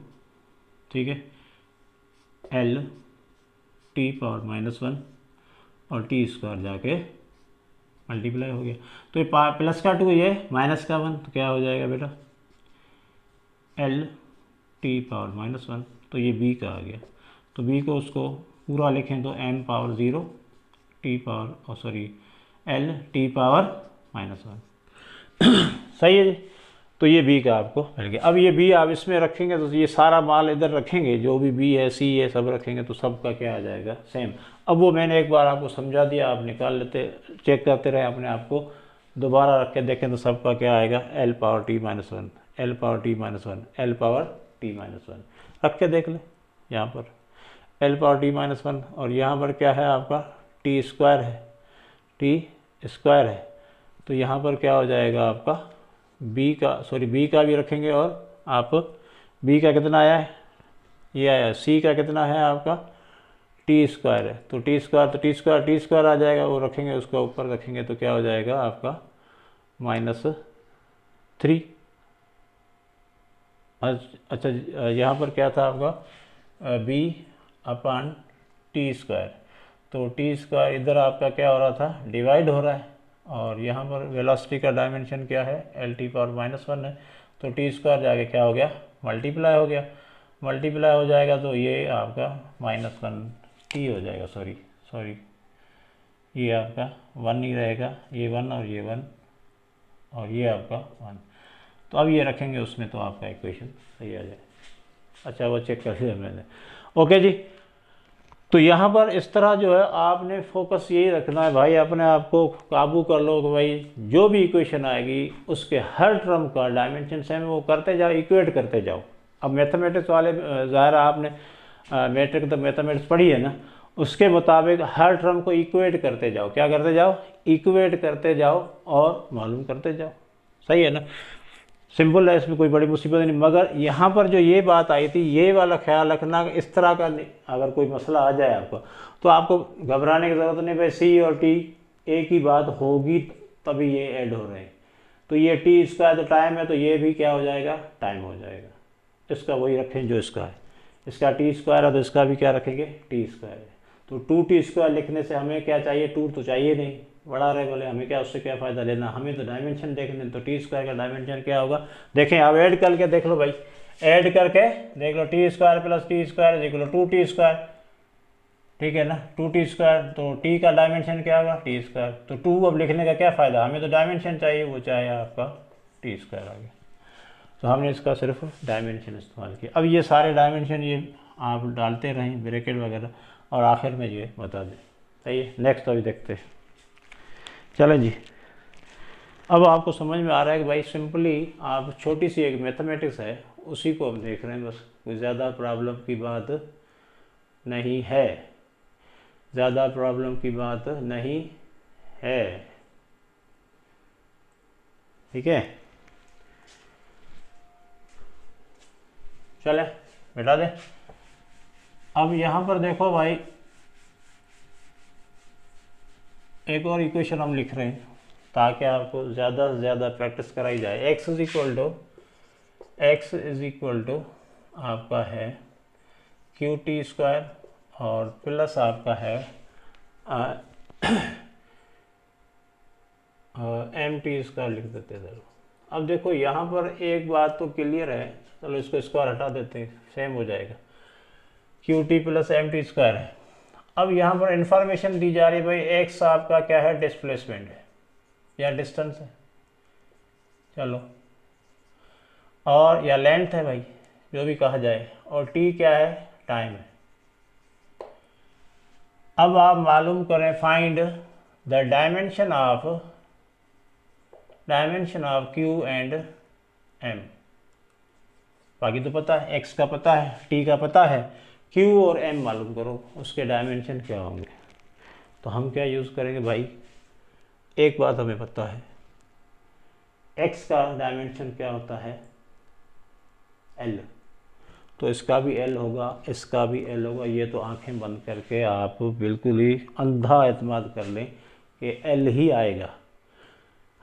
ठीक है, l t पावर -1 और टी स्क्वायर जाके मल्टीप्लाई हो गया। तो ये प्लस का 2 ये माइनस का 1 तो क्या हो जाएगा बेटा l t पावर -1, तो ये b का आ गया। तो b को उसको पूरा लिखें तो m power 0 t power sorry l t power -1 सही है जी। तो ये b का आपको मिल गया। अब ये b आप इसमें रखेंगे तो ये सारा माल इधर रखेंगे, जो भी b है c है सब रखेंगे तो सबका क्या आ जाएगा सेम। अब वो मैंने एक बार आपको समझा दिया, आप निकाल लेते, चेक करते रहे अपने आप को, दोबारा रख के देखें तो सबका क्या आएगा l power t -1 l power t -1 l power t -1 रख के देख ले। यहाँ पर l पावर t -1 और यहाँ पर क्या है आपका t स्क्वायर है, t स्क्वायर है, तो यहाँ पर क्या हो जाएगा आपका b का भी रखेंगे, और आप b का कितना आया है, ये आया, c का कितना है आपका टी स्क्वायर है, तो टी स्क्वायर आ जाएगा, वो रखेंगे, उसका ऊपर रखेंगे तो क्या हो जाएगा आपका -3। अच्छा यहाँ पर क्या था आपका b अपान टी स्क्वायर, तो टी स्क्वायर इधर आपका क्या हो रहा था डिवाइड हो रहा है, और यहाँ पर वेलोसिटी का डायमेंशन क्या है l t पावर -1 है, तो टी स्क्वायर जाके क्या हो गया मल्टीप्लाई हो गया, मल्टीप्लाई हो जाएगा तो ये आपका -1 t हो जाएगा, सॉरी ये आपका 1 नहीं रहेगा, ये 1 और ये 1 और ये आपका 1, तो अब ये रखेंगे उसमें तो आपका इक्वेशन सही आ जाए। अच्छा वो चेक कर लिया मैंने, ओके जी। तो यहाँ पर इस तरह जो है आपने फोकस यही रखना है भाई, अपने आप को काबू कर लो कि भाई जो भी इक्वेशन आएगी उसके हर टर्म का डायमेंशन सेम, वो करते जाओ, इक्वेट करते जाओ। अब मैथमेटिक्स वाले ज़ाहिर आपने मैथमेटिक्स पढ़ी है ना, उसके मुताबिक हर टर्म को इक्वेट करते जाओ, क्या करते जाओ इक्वेट करते जाओ और मालूम करते जाओ, सही है ना। सिंपल है, इसमें कोई बड़ी मुसीबत नहीं। मगर यहाँ पर जो ये बात आई थी, ये वाला ख्याल रखना, इस तरह का अगर कोई मसला आ जाए आपको तो आपको घबराने की ज़रूरत नहीं, भाई सी और टी एक ही बात होगी तभी ये ऐड हो रहे हैं, तो ये टी इसका जो टाइम है तो ये भी क्या हो जाएगा टाइम हो जाएगा, इसका वही रखें जो इसका है, इसका टी स्क्वायर है तो इसका भी क्या रखेंगे टी स्क्वायर है। तो 2t स्क्वायर लिखने से हमें क्या चाहिए, 2 तो चाहिए नहीं, बड़ा रहे बोले हमें क्या, उससे क्या फ़ायदा लेना, हमें तो डायमेंशन देखने। तो टी स्क्वायर का डायमेंशन क्या होगा देखें, आप ऐड करके देख लो भाई, ऐड करके देख लो, T square plus T square देख लो 2t स्क्वायर, ठीक है ना, 2t स्क्वायर, तो t का डायमेंशन क्या होगा टी स्क्वायर, तो 2 अब लिखने का क्या फ़ायदा, हमें तो डायमेंशन चाहिए, वो चाहे आपका टी स्क्वायर आ गया। तो हमने इसका सिर्फ डायमेंशन इस्तेमाल किया। अब ये सारे डायमेंशन ये आप डालते रहें ब्रैकेट वगैरह, और आखिर में ये बता दें, सही है। नेक्स्ट अभी देखते हैं, चलें जी। अब आपको समझ में आ रहा है कि भाई सिंपली आप छोटी सी एक मैथमेटिक्स है उसी को हम देख रहे हैं, बस कोई ज़्यादा प्रॉब्लम की बात नहीं है, ज़्यादा प्रॉब्लम की बात नहीं है, ठीक है। चले बेटा दे। अब यहाँ पर देखो भाई, एक और इक्वेशन हम लिख रहे हैं ताकि आपको ज़्यादा से ज़्यादा प्रैक्टिस कराई जाए। x इज इक्वल टू आपका है QT² और प्लस आपका है MT² लिख देते हैं। अब देखो यहाँ पर एक बात तो क्लियर है, चलो इसको स्क्वायर हटा देते हैं, सेम हो जाएगा। QT + MT² है। अब यहाँ पर इंफॉर्मेशन दी जा रही है भाई x आपका क्या है, डिस्प्लेसमेंट है या डिस्टेंस है, चलो, और या लेंथ है भाई, जो भी कहा जाए, और t क्या है, टाइम है। अब आप मालूम करें, find the dimension of Q and M। बाकी तो पता है, x का पता है, t का पता है, Q और M मालूम करो उसके डायमेंशन क्या होंगे। तो हम क्या यूज़ करेंगे भाई, एक बात हमें पता है, x का डायमेंशन क्या होता है, L, तो इसका भी L होगा, इसका भी L होगा। ये तो आंखें बंद करके आप बिल्कुल ही अंधा एतमाद कर लें कि L ही आएगा,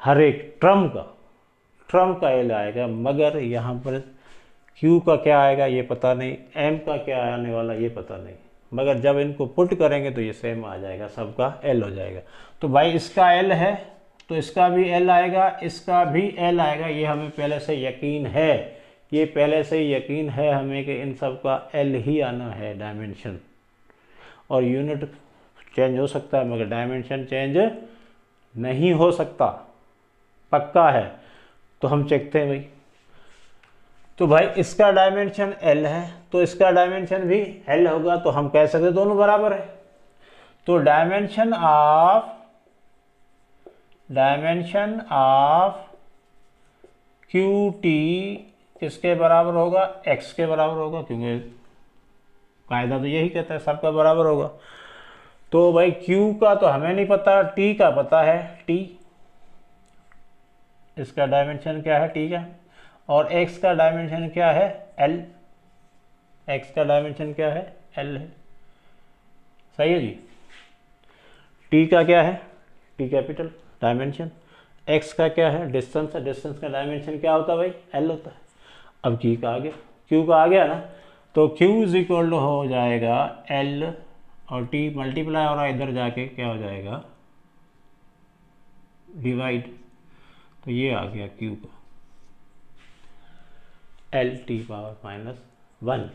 हर एक ट्रम का L आएगा। मगर यहाँ पर Q का क्या आएगा ये पता नहीं, M का क्या आने वाला ये पता नहीं, मगर जब इनको पुट करेंगे तो ये सेम आ जाएगा, सबका L हो जाएगा। तो भाई इसका L है तो इसका भी L आएगा, इसका भी L आएगा, ये हमें पहले से यकीन है, ये पहले से यकीन है हमें कि इन सब का L ही आना है डायमेंशन। और यूनिट चेंज हो सकता है मगर डायमेंशन चेंज नहीं हो सकता, पक्का है। तो हम चेकते हैं भाई, तो भाई इसका डायमेंशन L है तो इसका डायमेंशन भी L होगा, तो हम कह सकते दोनों बराबर है। तो डायमेंशन ऑफ QT किसके बराबर होगा, x के बराबर होगा, क्योंकि कायदा तो यही कहता है सबका बराबर होगा। तो भाई Q का तो हमें नहीं पता, T का पता है, T इसका डायमेंशन क्या है, T का, और x का डायमेंशन क्या है, L, x का डायमेंशन क्या है, L है, सही है जी। T का क्या है, T कैपिटल डायमेंशन, x का क्या है, डिस्टेंस है, डिस्टेंस का डायमेंशन क्या होता है भाई, L होता है। अब Q का आ गया ना, तो Q इज इक्वल टू हो जाएगा L और T मल्टीप्लाई हो रहा है, इधर जाके क्या हो जाएगा, डिवाइड, तो ये आ गया Q का L⁻⁻1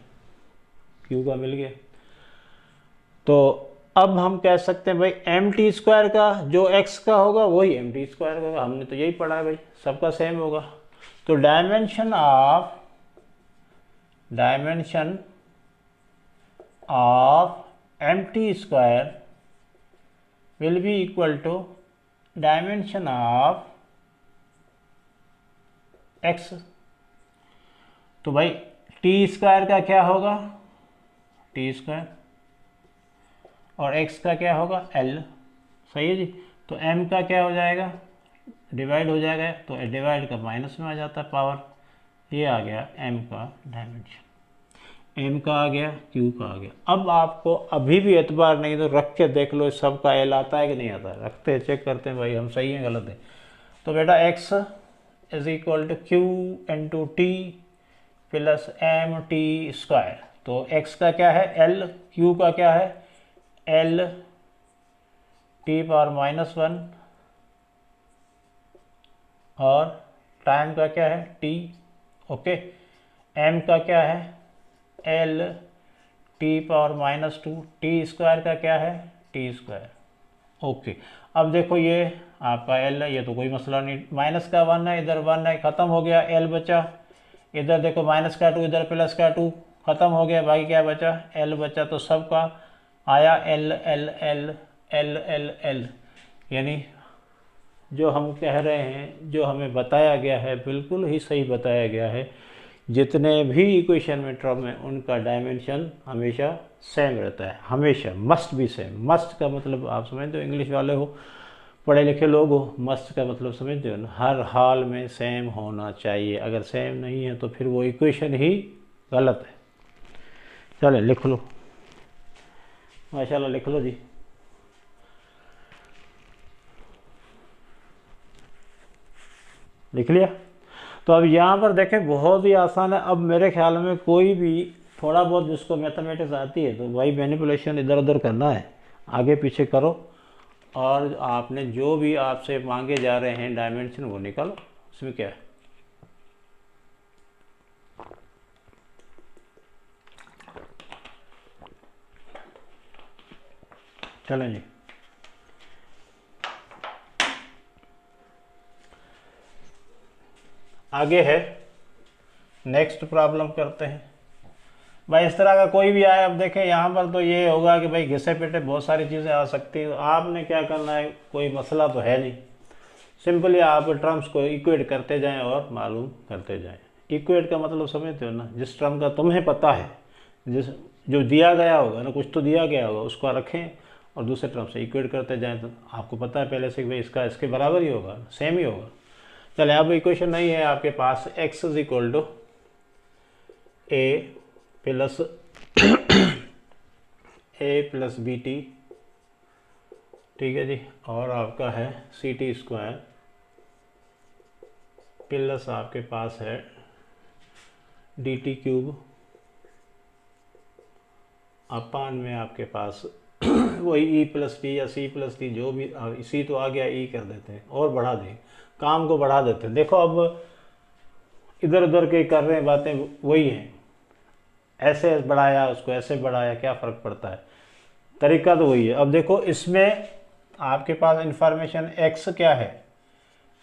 Q का मिल गया। तो अब हम कह सकते हैं भाई MT² का जो x का होगा वही MT² का होगा, हमने तो यही पढ़ा है भाई, सबका सेम होगा। तो dimension of MT² will be equal to dimension of x। तो भाई T² का क्या होगा, T², और x का क्या होगा, L, सही है जी। तो m का क्या हो जाएगा, डिवाइड हो जाएगा, तो डिवाइड का माइनस में आ जाता है पावर, ये आ गया m का डायमेंशन, m का आ गया, q का आ गया। अब आपको अभी भी एतबार नहीं तो रख के देख लो सबका L आता है कि नहीं आता है, रखते हैं, चेक करते हैं भाई हम सही हैं गलत है। तो बेटा x is equal to Q into T plus MT²। तो x का क्या है, L, Q का क्या है, L⁻⁻1 और टाइम का क्या है, T, ओके। M का क्या है, L⁻⁻2, T² का क्या है, T², ओके। अब देखो ये आपका L है, ये तो कोई मसला नहीं, माइनस का 1 है, इधर 1 है, ख़त्म हो गया, L बचा, इधर देखो माइनस का 2, इधर प्लस का 2, ख़त्म हो गया, बाकी क्या बचा, L बचा। तो सबका आया L L L L L L, यानी जो हम कह रहे हैं, जो हमें बताया गया है बिल्कुल ही सही बताया गया है। जितने भी इक्वेशन में टर्म है उनका डायमेंशन हमेशा सेम रहता है, हमेशा, मस्ट बी सेम। मस्ट का मतलब आप समझते हो, इंग्लिश वाले हो, पढ़े लिखे लोग हो, मस्ट का मतलब समझते हो ना, हर हाल में सेम होना चाहिए। अगर सेम नहीं है तो फिर वो इक्वेशन ही गलत है। चले लिख लो, माशाल्लाह लिख लो जी। लिख लिया। तो अब यहाँ पर देखें बहुत ही आसान है। अब मेरे ख्याल में कोई भी थोड़ा बहुत जिसको मैथमेटिक्स आती है तो भाई मैनिपुलेशन इधर उधर करना है, आगे पीछे करो, और आपने जो भी आपसे मांगे जा रहे हैं डायमेंशन वो निकालो, उसमें क्या है। चलें जी, आगे है, नेक्स्ट प्रॉब्लम करते हैं। भाई इस तरह का कोई भी आए, अब देखें यहाँ पर तो ये होगा कि भाई घिसे पेटे बहुत सारी चीज़ें आ सकती हैं। आपने क्या करना है, कोई मसला तो है नहीं, सिंपली आप टर्म्स को इक्वेट करते जाएं और मालूम करते जाएं। इक्वेट का मतलब समझते हो ना, जिस टर्म का तुम्हें पता है, जिस जो दिया गया होगा ना, कुछ तो दिया गया होगा, उसको रखें और दूसरे टर्म से इक्वेट करते जाएं। तो आपको पता है पहले से कि भाई इसका इसके बराबर ही होगा, सेम ही होगा। चले अब इक्वेशन नहीं है आपके पास, x is equal to a plus b t, ठीक है जी, और आपका है सी टी स्क्वायर प्लस आपके पास है डी टी क्यूब अपान में आपके पास वही ई प्लस टी या सी प्लस टी, जो भी सी तो आ गया, ई कर देते हैं और बढ़ा दें, काम को बढ़ा देते हैं। देखो अब इधर उधर के कर रहे हैं बातें वही हैं, ऐसे बढ़ाया उसको ऐसे बढ़ाया, क्या फ़र्क पड़ता है, तरीका तो वही है। अब देखो इसमें आपके पास इंफॉर्मेशन x क्या है,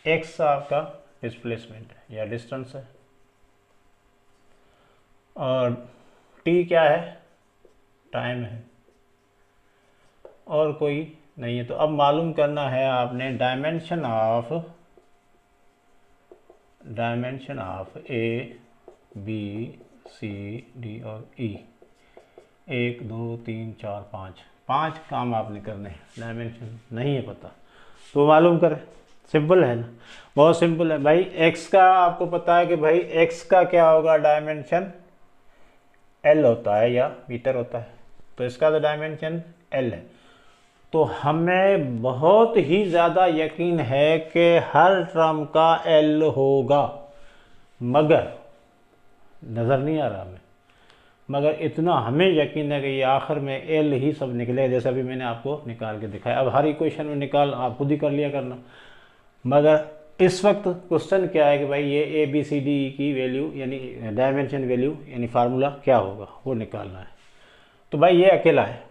x आपका डिस्प्लेसमेंट है या डिस्टेंस है, और t क्या है, टाइम है, और कोई नहीं है। तो अब मालूम करना है आपने dimension of a b c d और ई, 1 2 3 4 5 काम आपने करने हैं, डायमेंशन नहीं है पता तो मालूम करें। सिंपल है ना, बहुत सिंपल है भाई। x का आपको पता है कि भाई x का क्या होगा, डायमेंशन l होता है या मीटर होता है, तो इसका तो डायमेंशन l है। तो हमें बहुत ही ज़्यादा यकीन है कि हर टर्म का l होगा, मगर नज़र नहीं आ रहा हमें, मगर इतना हमें यकीन है कि ये आखिर में एल ही सब निकलेगा, जैसा भी मैंने आपको निकाल के दिखाया। अब हर इक्वेशन में निकाल आप खुद ही कर लिया करना, मगर इस वक्त क्वेश्चन क्या है कि भाई ये ए बी सी डी की वैल्यू यानी डायमेंशन वैल्यू यानी फार्मूला क्या होगा वो निकालना है। तो भाई ये अकेला है,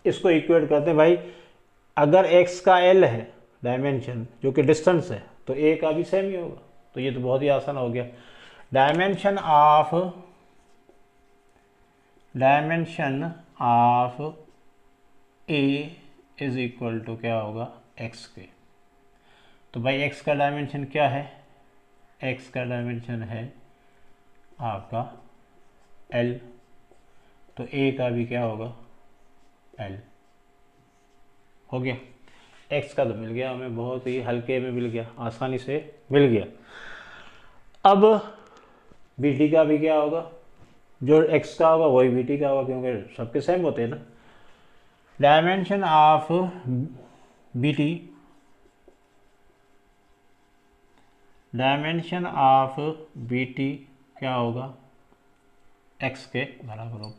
इसको इक्वेट करते हैं भाई। अगर एक्स का एल है डायमेंशन जो कि डिस्टेंस है, तो ए का भी सेम ही होगा। तो ये तो बहुत ही आसान हो गया। Dimension of a is equal to क्या होगा, एक्स के। तो भाई एक्स का डायमेंशन क्या है, एक्स का डायमेंशन है आपका एल, तो ए का भी क्या होगा, एल। हो गया, एक्स का तो मिल गया हमें, बहुत ही हल्के में मिल गया, आसानी से मिल गया। अब बी टी का भी क्या होगा, जो एक्स का होगा वही बी टी का होगा, क्योंकि सबके सेम होते हैं ना। Dimension of b t, dimension of b t क्या होगा, एक्स के बराबर होगा।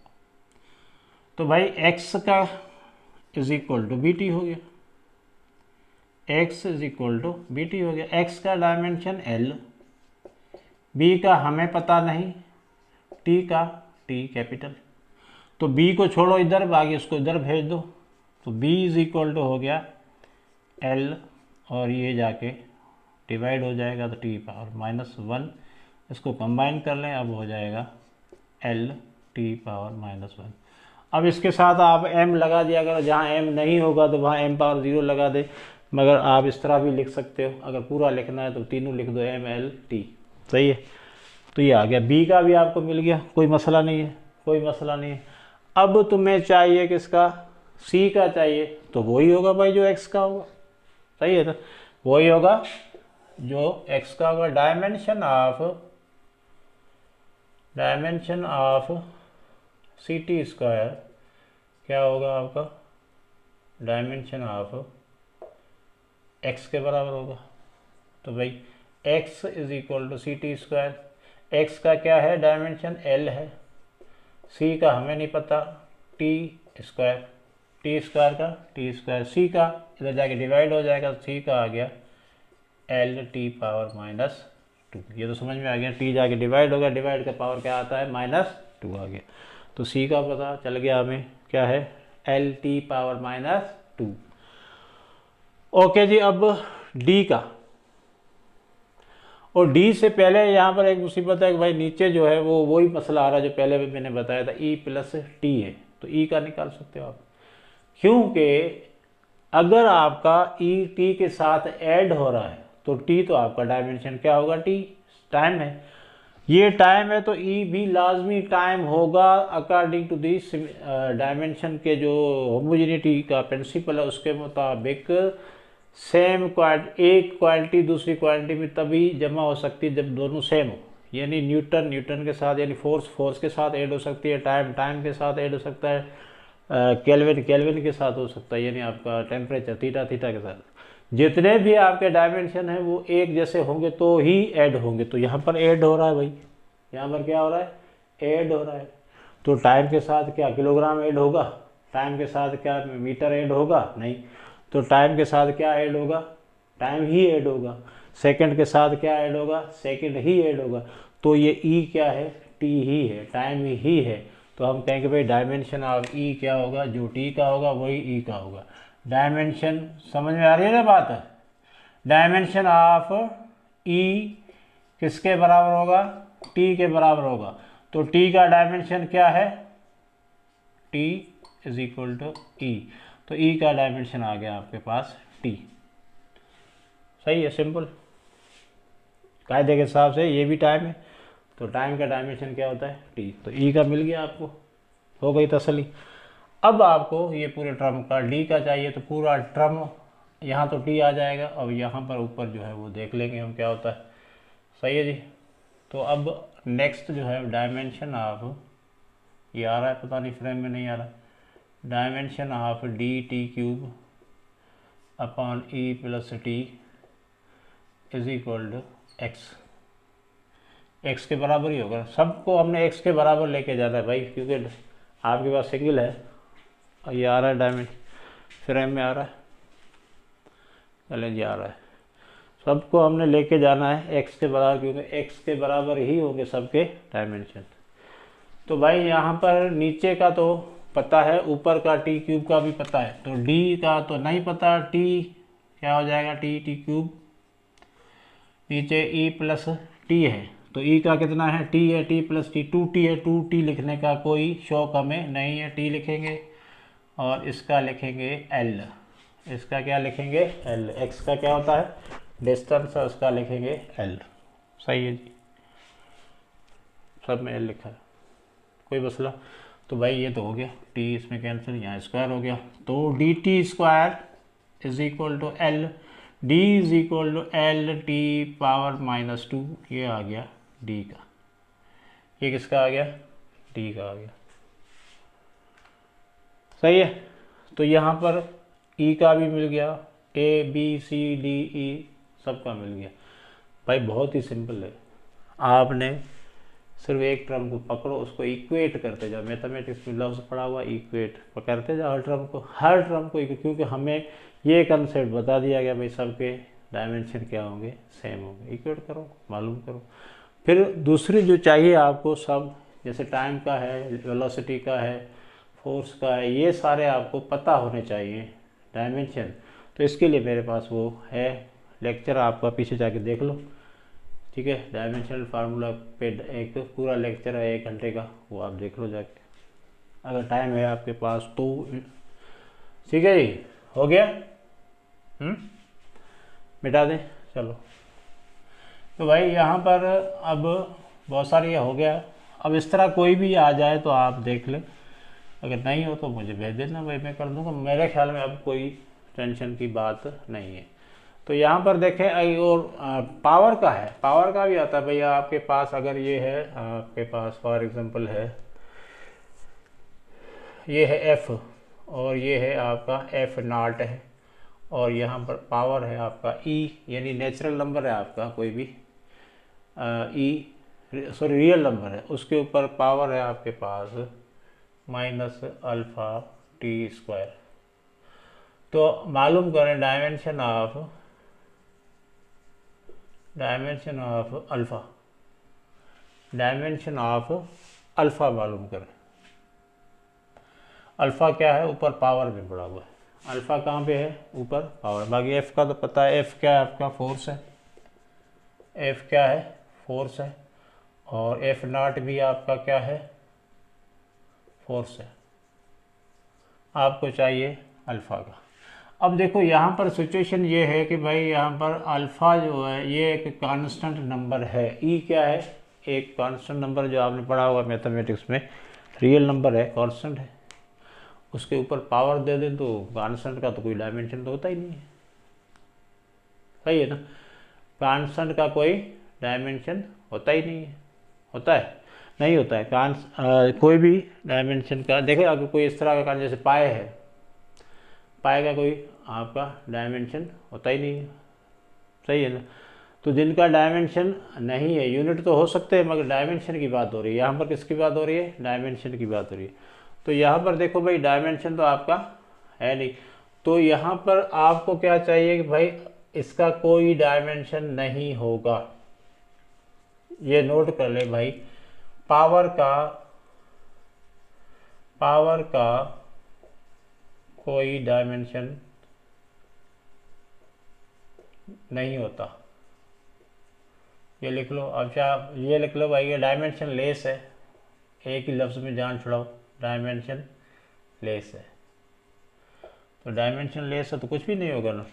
तो भाई एक्स का is equal to b t हो गया, x is equal to b t हो गया। एक्स का डायमेंशन एल, बी का हमें पता नहीं, टी का टी कैपिटल। तो बी को छोड़ो इधर, बाकी उसको इधर भेज दो, तो बी इज इक्वल टू हो गया एल, और ये जाके डिवाइड हो जाएगा तो टी पावर -1, इसको कंबाइन कर लें, अब हो जाएगा एल टी पावर -1। अब इसके साथ आप m लगा दिया करो, जहाँ m नहीं होगा तो वहाँ m पावर 0 लगा दे, मगर आप इस तरह भी लिख सकते हो। अगर पूरा लिखना है तो तीनों लिख दो, m l t, सही है। तो ये आ गया, b का भी आपको मिल गया, कोई मसला नहीं है, कोई मसला नहीं है। अब तुम्हें चाहिए किसका, c का चाहिए, तो वही होगा भाई जो x का होगा, सही है, तो वही होगा जो x का होगा। Dimension dimension of c t square क्या होगा आपका, डायमेंशन ऑफ एक्स के बराबर होगा। तो भाई x is equal to c t square, x का क्या है डायमेंशन, एल है, सी का हमें नहीं पता, टी स्क्वायर, टी स्क्वायर का टी स्क्वायर, सी का इधर जाके डिवाइड हो जाएगा, सी का आ गया एल टी पावर -2। ये तो समझ में आ गया, टी जाके डिवाइड हो गया, डिवाइड का पावर क्या आता है -2 आ गया। तो सी का पता चल गया हमें क्या है, एल टी पावर -2। ओके जी, अब डी का, और डी से पहले यहाँ पर एक मुसीबत है कि भाई नीचे जो है वो वही मसला आ रहा है जो पहले भी मैंने बताया था, ई प्लस टी है, तो ई का निकाल सकते हो आप, क्योंकि अगर आपका ई टी के साथ ऐड हो रहा है तो टी तो आपका डायमेंशन क्या होगा, टी टाइम है, ये टाइम है, तो ई भी लाजमी टाइम होगा अकॉर्डिंग टू दिस डायमेंशन के जो होमोजेनिटी का प्रिंसिपल है उसके मुताबिक। सेम एक क्वांटिटी दूसरी क्वांटिटी में तभी जमा हो सकती है जब दोनों सेम हो, यानी न्यूटन के साथ, यानी फोर्स के साथ ऐड हो सकती है, टाइम के साथ ऐड हो सकता है, केल्विन के साथ हो सकता है, यानी आपका टेम्परेचर थीटा के साथ। जितने भी आपके डायमेंशन हैं वो एक जैसे होंगे तो ही ऐड होंगे। तो यहाँ पर ऐड हो रहा है भाई, यहाँ पर क्या हो रहा है, ऐड हो रहा है। तो टाइम के साथ क्या किलोग्राम ऐड होगा, टाइम के साथ क्या मीटर ऐड होगा, नहीं। तो टाइम के साथ क्या ऐड होगा, टाइम ही ऐड होगा। सेकंड के साथ क्या ऐड होगा, सेकंड ही ऐड होगा। तो ये ई क्या है, टी ही है, टाइम ही है। तो हम कहेंगे भाई डायमेंशन ऑफ ई क्या होगा, जो टी का होगा वही ई का होगा। डायमेंशन समझ में आ रही है ना बात, डायमेंशन ऑफ ई किसके बराबर होगा, टी के बराबर होगा। तो टी का डायमेंशन क्या है, टी इज इक्वल टू ई, तो ई का डायमेंशन आ गया आपके पास टी। सही है, सिंपल, कायदे के हिसाब से ये भी टाइम है, तो टाइम का डायमेंशन क्या होता है, टी। तो ई का मिल गया आपको, हो गई तसली। अब आपको ये पूरे टर्म का डी का चाहिए, तो पूरा टर्म यहाँ तो टी आ जाएगा, अब यहाँ पर ऊपर जो है वो देख लेंगे हम क्या होता है। सही है जी। तो अब नेक्स्ट जो है डायमेंशन ऑफ, ये आ रहा है पता नहीं फ्रेम में नहीं आ रहा, dimension of d t cube upon e plus t is equal to x. X के बराबर ही होगा, सबको हमने एक्स के बराबर लेके जाना है भाई, क्योंकि आपके पास सिंगल है और ये आ रहा है डायमेंशन फ्रेम में आ रहा है, चलें जी आ रहा है, सबको हमने लेके जाना है एक्स के बराबर, क्योंकि एक्स के बराबर ही होंगे सबके डायमेंशन। तो भाई यहाँ पर नीचे का तो पता है, ऊपर का टी क्यूब का भी पता है, तो डी का तो नहीं पता, टी क्या हो जाएगा, टी क्यूब, नीचे ई प्लस टी है, तो ई का कितना है, टी है, टी प्लस टी, 2t है, 2t लिखने का कोई शौक हमें नहीं है, टी लिखेंगे और इसका लिखेंगे एल, इसका क्या लिखेंगे एल, एक्स का क्या होता है डिस्टेंस, उसका लिखेंगे एल। सही है जी, सब में एल लिखा है, कोई मसला। तो भाई ये तो हो गया, टी इसमें कैंसिल, यहाँ स्क्वायर हो गया, तो d t square is equal to L, d is equal to L T power -2, ये आ गया डी का, ये किसका आ गया, डी का आ गया। सही है। तो यहाँ पर ई का भी मिल गया, ए बी सी डी ई सबका मिल गया। भाई बहुत ही सिंपल है, आपने सिर्फ एक टर्म को पकड़ो, उसको इक्वेट करते जाओ, मैथमेटिक्स में लफ्ज़ पढ़ा हुआ इक्वेट करते जाओ हर टर्म को क्योंकि हमें ये कंसेप्ट बता दिया गया भाई सबके डायमेंशन क्या होंगे, सेम होंगे, इक्वेट करो, मालूम करो। फिर दूसरी जो चाहिए आपको सब, जैसे टाइम का है, वेलोसिटी का है, फोर्स का है, ये सारे आपको पता होने चाहिए डायमेंशन। तो इसके लिए मेरे पास वो है लेक्चर, आपका पीछे जाके देख लो, ठीक है। डायमेंशनल फार्मूला पे एक पूरा लेक्चर है 1 घंटे का, वो आप देख लो जाके, अगर टाइम है आपके पास तो। ठीक है जी, हो गया, मिटा दें, चलो। तो भाई यहाँ पर अब बहुत सारी हो गया, अब इस तरह कोई भी आ जाए तो आप देख लें, अगर नहीं हो तो मुझे भेज देना भाई, मैं कर दूँगा। मेरे ख्याल में अब कोई टेंशन की बात नहीं है। तो यहाँ पर देखें और पावर का है, पावर का भी आता है भैया। आपके पास अगर ये है, आपके पास फॉर एग्जांपल है, ये है एफ और ये है आपका एफ नॉट है, और यहाँ पर पावर है आपका ई, यानी नेचुरल नंबर है आपका कोई भी ई, सॉरी रियल नंबर है, उसके ऊपर पावर है आपके पास माइनस अल्फ़ा टी स्क्वायर। तो मालूम करें dimension of alpha, dimension of alpha मालूम करें। अल्फ़ा क्या है, ऊपर पावर में पड़ा हुआ है, अल्फ़ा कहाँ पे है, ऊपर पावर। बाकी एफ़ का तो पता है, एफ़ क्या है आपका, फोर्स है, एफ़ क्या है, फोर्स है, और एफ नॉट भी आपका क्या है, फोर्स है। आपको चाहिए अल्फ़ा का। अब देखो यहाँ पर सिचुएशन ये है कि भाई यहाँ पर अल्फ़ा जो है ये एक कांस्टेंट नंबर है, ई क्या है, एक कांस्टेंट नंबर जो आपने पढ़ा हुआ मैथमेटिक्स में, रियल नंबर है, कांस्टेंट है, उसके ऊपर पावर दे दें तो कांस्टेंट का तो कोई डायमेंशन तो होता ही नहीं है, सही है ना। कांस्टेंट का कोई डायमेंशन होता ही नहीं है, होता है, नहीं होता है। कोई भी डायमेंशन का देखें, अगर कोई इस तरह का जैसे पाए है, पाए का कोई आपका डायमेंशन होता ही नहीं है, सही है ना। तो जिनका डायमेंशन नहीं है, यूनिट तो हो सकते हैं मगर डायमेंशन की बात हो रही है, यहाँ पर किसकी बात हो रही है, डायमेंशन की बात हो रही है। तो यहाँ पर देखो भाई डायमेंशन तो आपका है नहीं, तो यहाँ पर आपको क्या चाहिए कि भाई इसका कोई डायमेंशन नहीं होगा, ये नोट कर ले भाई। पावर का कोई डायमेंशन नहीं होता, ये लिख लो। अब क्या, ये लिख लो भाई, ये डायमेंशन लेस है, एक ही लफ्ज़ में जान छुड़ाओ, डायमेंशन लेस है। तो डायमेंशन लेस है तो कुछ भी नहीं होगा ना।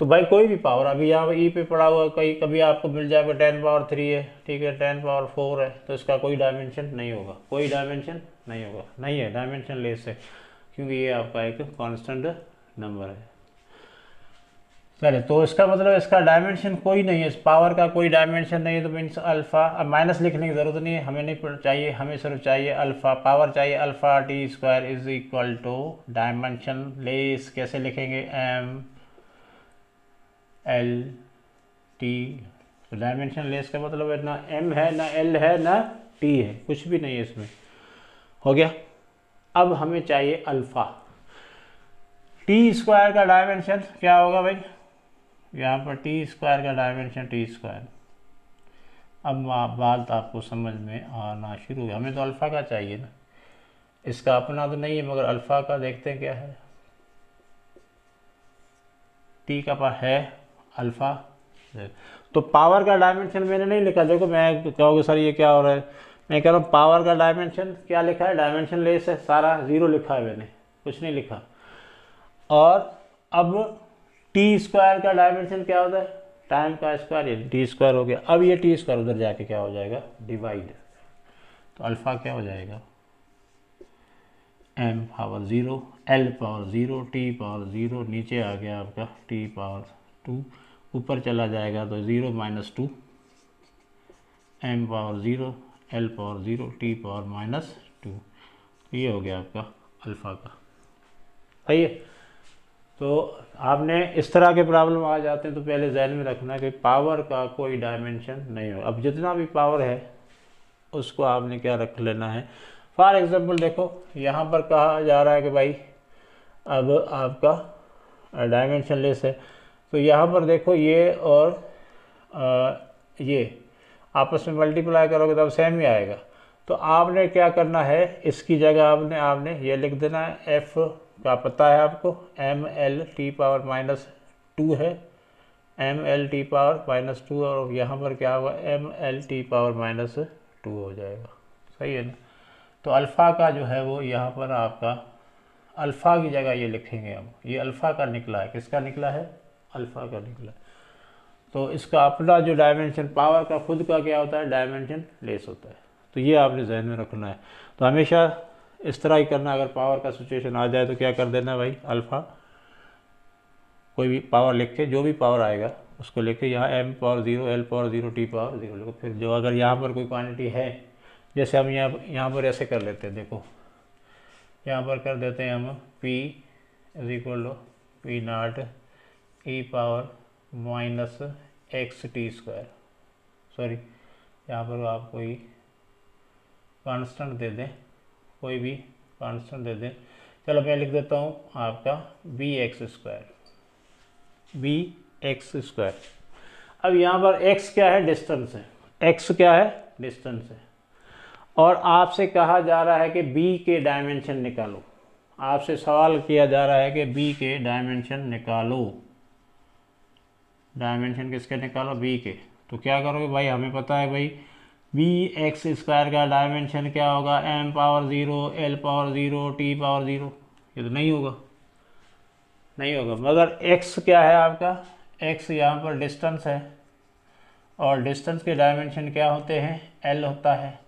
तो भाई कोई भी पावर, अभी यहाँ ई पे पड़ा हुआ, कहीं कभी आपको मिल जाएगा 10 पावर 3 है, ठीक है, 10 पावर 4 है, तो इसका कोई डायमेंशन नहीं होगा, कोई डायमेंशन नहीं होगा, नहीं है, डायमेंशन लेस है, क्योंकि ये आपका एक कांस्टेंट नंबर है। चले, तो इसका मतलब इसका डायमेंशन कोई नहीं है, इस पावर का कोई डायमेंशन नहीं है, तो मीन्स अल्फ़ा, अब माइनस लिखने की ज़रूरत नहीं है, हमें नहीं चाहिए, हमें सिर्फ चाहिए अल्फ़ा, पावर चाहिए alpha t square is equal to dimensionless, कैसे लिखेंगे, एम एल टी। तो डायमेंशन लेस का मतलब है ना एम है, ना एल है, ना टी है, कुछ भी नहीं है इसमें, हो गया। अब हमें चाहिए अल्फ़ा। टी स्क्वायर का डायमेंशन क्या होगा भाई, यहाँ पर टी स्क्वायर का डायमेंशन टी स्क्वायर। अब बात आपको समझ में आना शुरू है, हमें तो अल्फ़ा का चाहिए ना, इसका अपना तो नहीं है, मगर अल्फ़ा का देखते हैं क्या है। टी का पास है अल्फ़ा, तो पावर का डायमेंशन मैंने नहीं लिखा, देखो मैं कहोगे सर ये क्या हो रहा है, मैं कह रहा हूँ पावर का डायमेंशन क्या लिखा है, डायमेंशन लेस है, सारा ज़ीरो लिखा है मैंने, कुछ नहीं लिखा। और अब टी स्क्वायर का डायमेंशन क्या होता है, टाइम का स्क्वायर, ये टी स्क्वायर हो गया। अब ये टी स्क्वायर उधर जाके क्या हो जाएगा, डिवाइड, तो अल्फ़ा क्या हो जाएगा, M power 0, L power 0, T power 0, नीचे आ गया आपका टी पावर 2, ऊपर चला जाएगा तो 0 - 2, M power 0, L power 0, T power -2, ये हो गया आपका अल्फ़ा का, सही है। तो आपने इस तरह के प्रॉब्लम आ जाते हैं तो पहले जहन में रखना कि पावर का कोई डायमेंशन नहीं हो। अब जितना भी पावर है उसको आपने क्या रख लेना है। फॉर एग्जांपल देखो यहाँ पर कहा जा रहा है कि भाई अब आपका डायमेंशन लेस है, तो यहाँ पर देखो ये और ये आपस में मल्टीप्लाई करोगे तब सेम ही आएगा। तो आपने क्या करना है, इसकी जगह आपने ये लिख देना है, एफ का पता है आपको, एम एल टी पावर -2 है, एम एल टी पावर -2, और यहाँ पर क्या होगा, एम एल टी पावर -2 हो जाएगा, सही है ना। तो अल्फ़ा का जो है वो यहाँ पर आपका अल्फ़ा की जगह ये लिखेंगे हम, ये अल्फ़ा का निकला है, किसका निकला है, अल्फ़ा का निकला। तो इसका अपना जो डायमेंशन पावर का खुद का क्या होता है, डायमेंशन लेस होता है। तो ये आपने जहन में रखना है। तो हमेशा इस तरह ही करना, अगर पावर का सिचुएशन आ जाए तो क्या कर देना भाई, अल्फ़ा कोई भी पावर लिख के, जो भी पावर आएगा उसको लेके यहाँ m power 0 l power 0 t power 0 लिखो। फिर जो अगर यहाँ पर कोई क्वांटिटी है, जैसे हम यहाँ पर ऐसे कर लेते हैं, देखो यहाँ पर कर देते हैं हम p is equal to p naught e power minus x t square, sorry यहाँ पर आप कोई कांस्टेंट दे दें, कोई भी कांस्टेंट दे दें। चलो मैं लिख देता हूँ आपका बी एक्स स्क्वायर। अब यहाँ पर x क्या है, डिस्टेंस है, x क्या है, डिस्टेंस है, और आपसे कहा जा रहा है कि b के डायमेंशन निकालो। आपसे सवाल किया जा रहा है कि b के डायमेंशन निकालो। डायमेंशन किसके निकालो, b के। तो क्या करोगे भाई, हमें पता है भाई बी एक्स स्क्वायर का डायमेंशन क्या होगा, m power 0 l power 0 t power 0। ये तो नहीं होगा, नहीं होगा। मगर x क्या है आपका, x यहाँ पर डिस्टेंस है, और डिस्टेंस के डायमेंशन क्या होते हैं, l होता है,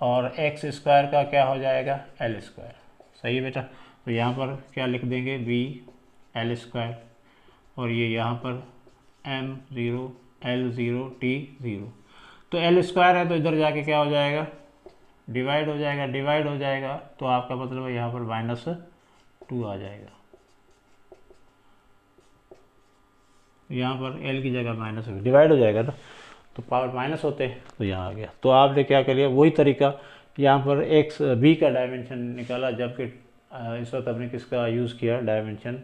और एक्स स्क्वायर का क्या हो जाएगा, l स्क्वायर। सही है बेटा। तो यहाँ पर क्या लिख देंगे, बी l स्क्वायर, और ये यहाँ पर m 0 l 0 t 0। तो l स्क्वायर है तो इधर जाके क्या हो जाएगा, डिवाइड हो जाएगा, डिवाइड हो जाएगा, तो आपका मतलब यहाँ पर -2 आ जाएगा। यहाँ पर l की जगह माइनस डिवाइड हो जाएगा ना, तो पावर माइनस होते हैं, तो यहाँ आ गया। तो आपने क्या कर लिया, वही तरीका, यहाँ पर x b का डायमेंशन निकाला, जबकि इस वक्त हमने किसका यूज़ किया, डायमेंशन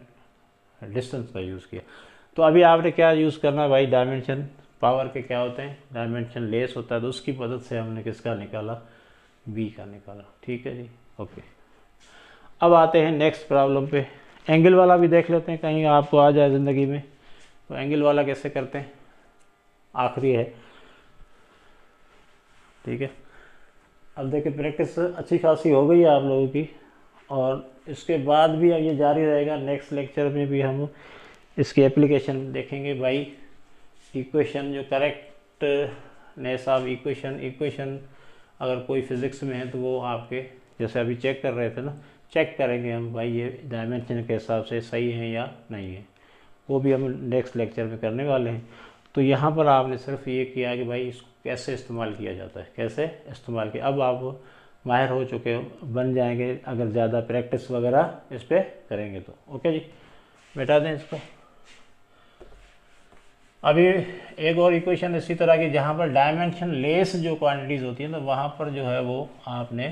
डिस्टेंस का यूज़ किया। तो अभी आपने क्या यूज़ करना है भाई, डायमेंशन पावर के क्या होते हैं, डायमेंशन लेस होता है, तो उसकी मदद से हमने किसका निकाला, b का निकाला। ठीक है जी, ओके। अब आते हैं नेक्स्ट प्रॉब्लम पे। एंगल वाला भी देख लेते हैं, कहीं आपको आ जाए ज़िंदगी में। तो एंगल वाला कैसे करते हैं, आखिरी है, ठीक है। अब देखिए प्रैक्टिस अच्छी खासी हो गई है आप लोगों की, और इसके बाद भी अब ये जारी रहेगा। नेक्स्ट लेक्चर में भी हम इसकी एप्लीकेशन देखेंगे भाई। इक्वेशन जो करेक्टनेस ऑफ इक्वेशन अगर कोई फिज़िक्स में है तो वो आपके, जैसे अभी चेक कर रहे थे ना, चेक करेंगे हम भाई ये डायमेंशन के हिसाब से सही है या नहीं है, वो भी हम नेक्स्ट लेक्चर में करने वाले हैं। तो यहाँ पर आपने सिर्फ ये किया कि भाई इसको कैसे इस्तेमाल किया जाता है, कैसे इस्तेमाल किया। अब आप माहिर हो चुके हो, बन जाएंगे अगर ज़्यादा प्रैक्टिस वगैरह इस पर करेंगे तो। ओके जी, बैठा दें इसको। अभी एक और इक्वेशन इसी तरह की, जहाँ पर डायमेंशन लेस जो क्वांटिटीज़ होती हैं, तो वहाँ पर जो है वो आपने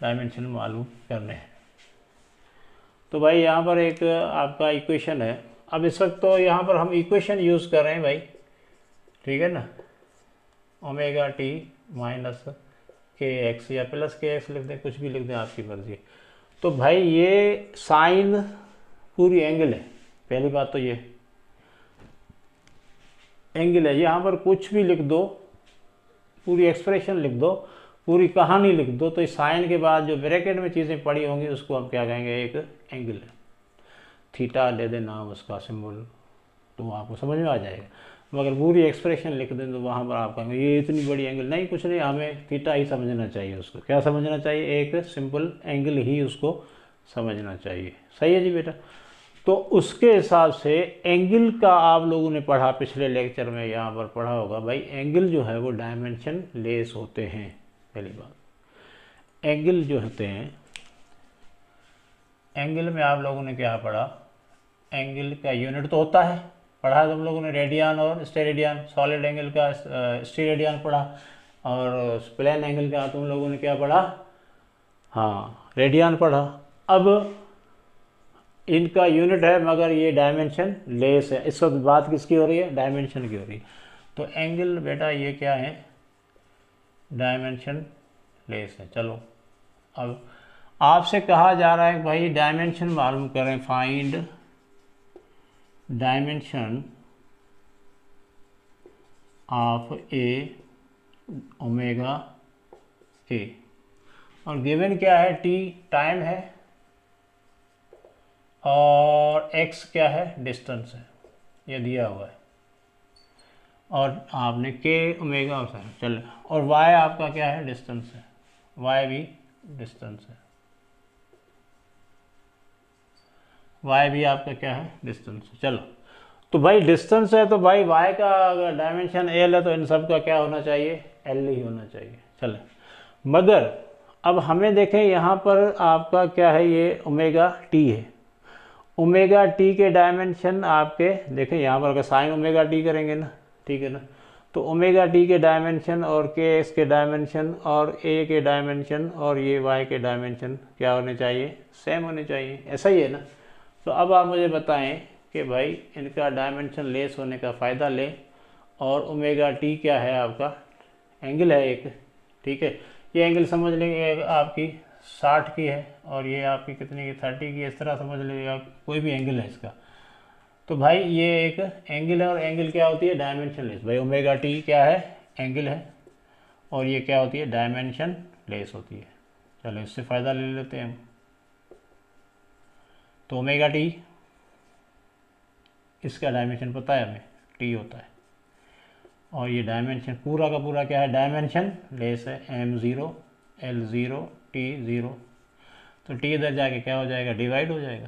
डायमेंशन मालूम करने हैं। तो भाई यहाँ पर एक आपका इक्वेशन है। अब इस वक्त तो यहाँ पर हम इक्वेशन यूज़ कर रहे हैं भाई, ठीक है ना, ओमेगा टी माइनस के एक्स या प्लस के एक्स लिख दें, कुछ भी लिख दें, आपकी मर्जी। तो भाई ये साइन पूरी एंगल है, पहली बात तो ये एंगल है। यहाँ पर कुछ भी लिख दो, पूरी एक्सप्रेशन लिख दो, पूरी कहानी लिख दो, तो इस साइन के बाद जो ब्रैकेट में चीज़ें पड़ी होंगी उसको हम क्या कहेंगे, एक एंगल है। थीटा ले दें नाम उसका, सिंबल, तो आपको समझ में आ जाएगा। मगर पूरी एक्सप्रेशन लिख दें तो वहाँ पर आप कहेंगे ये इतनी बड़ी एंगल, नहीं, कुछ नहीं, हमें थीटा ही समझना चाहिए। उसको क्या समझना चाहिए, एक सिंपल एंगल ही उसको समझना चाहिए। सही है जी बेटा। तो उसके हिसाब से एंगल का आप लोगों ने पढ़ा पिछले लेक्चर में, यहाँ पर पढ़ा होगा भाई, एंगल जो है वो डायमेंशन लेस होते हैं। पहली बात, एंगल जो होते हैं, एंगल में आप लोगों ने क्या पढ़ा, एंगल का यूनिट तो होता है, पढ़ा तुम लोगों ने, रेडियन और स्टेरेडियन। सॉलिड एंगल का स्टेरेडियन पढ़ा, और प्लेन एंगल का तुम लोगों ने क्या पढ़ा, हाँ, रेडियन पढ़ा। अब इनका यूनिट है मगर ये डायमेंशन लेस है। इस वक्त बात किसकी हो रही है, डायमेंशन की हो रही है। तो एंगल बेटा ये क्या है, डायमेंशन लेस है। चलो अब आपसे कहा जा रहा है भाई डायमेंशन मालूम करें, find dimension of A omega A, और गिवन क्या है, टी टाइम है, और x क्या है, डिस्टेंस है, ये दिया हुआ है, और आपने k ओमेगा चल, और y आपका क्या है, डिस्टेंस है, y भी डिस्टेंस है, y भी आपका क्या है, डिस्टेंस है। चलो तो भाई डिस्टेंस है तो भाई y का अगर डायमेंशन l है तो इन सब का क्या होना चाहिए, l ही होना चाहिए। चले, मगर अब हमें देखें यहाँ पर आपका क्या है, ये ओमेगा टी है। ओमेगा टी के डायमेंशन आपके देखें यहाँ पर अगर साइन ओमेगा टी करेंगे ना, ठीक है ना, तो ओमेगा टी के डायमेंशन और के एक्स के डायमेंशन और ए के डायमेंशन और ये वाई के डायमेंशन क्या होने चाहिए, सेम होने चाहिए। ऐसा ही है ना। तो अब आप मुझे बताएं कि भाई इनका डायमेंशन लेस होने का फ़ायदा लें, और ओमेगा टी क्या है आपका, एंगल है एक, ठीक है। ये एंगल समझ लेंगे आपकी 60 की है और ये आपकी कितनी की 30 की, इस तरह समझ लीजिए आप, कोई भी एंगल है इसका। तो भाई ये एक एंगल है और एंगल क्या होती है, डायमेंशन लेस। भाई ओमेगा टी क्या है, एंगल है, और ये क्या होती है, डायमेंशन लेस होती है। चलो इससे फ़ायदा ले लेते हैं हम। तो ओमेगा टी, इसका डायमेंशन पता है हमें, टी होता है, और ये डायमेंशन पूरा का पूरा क्या है, डायमेंशन लेस है, m0 l0 t0। तो टी इधर जाके क्या हो जाएगा, डिवाइड हो जाएगा।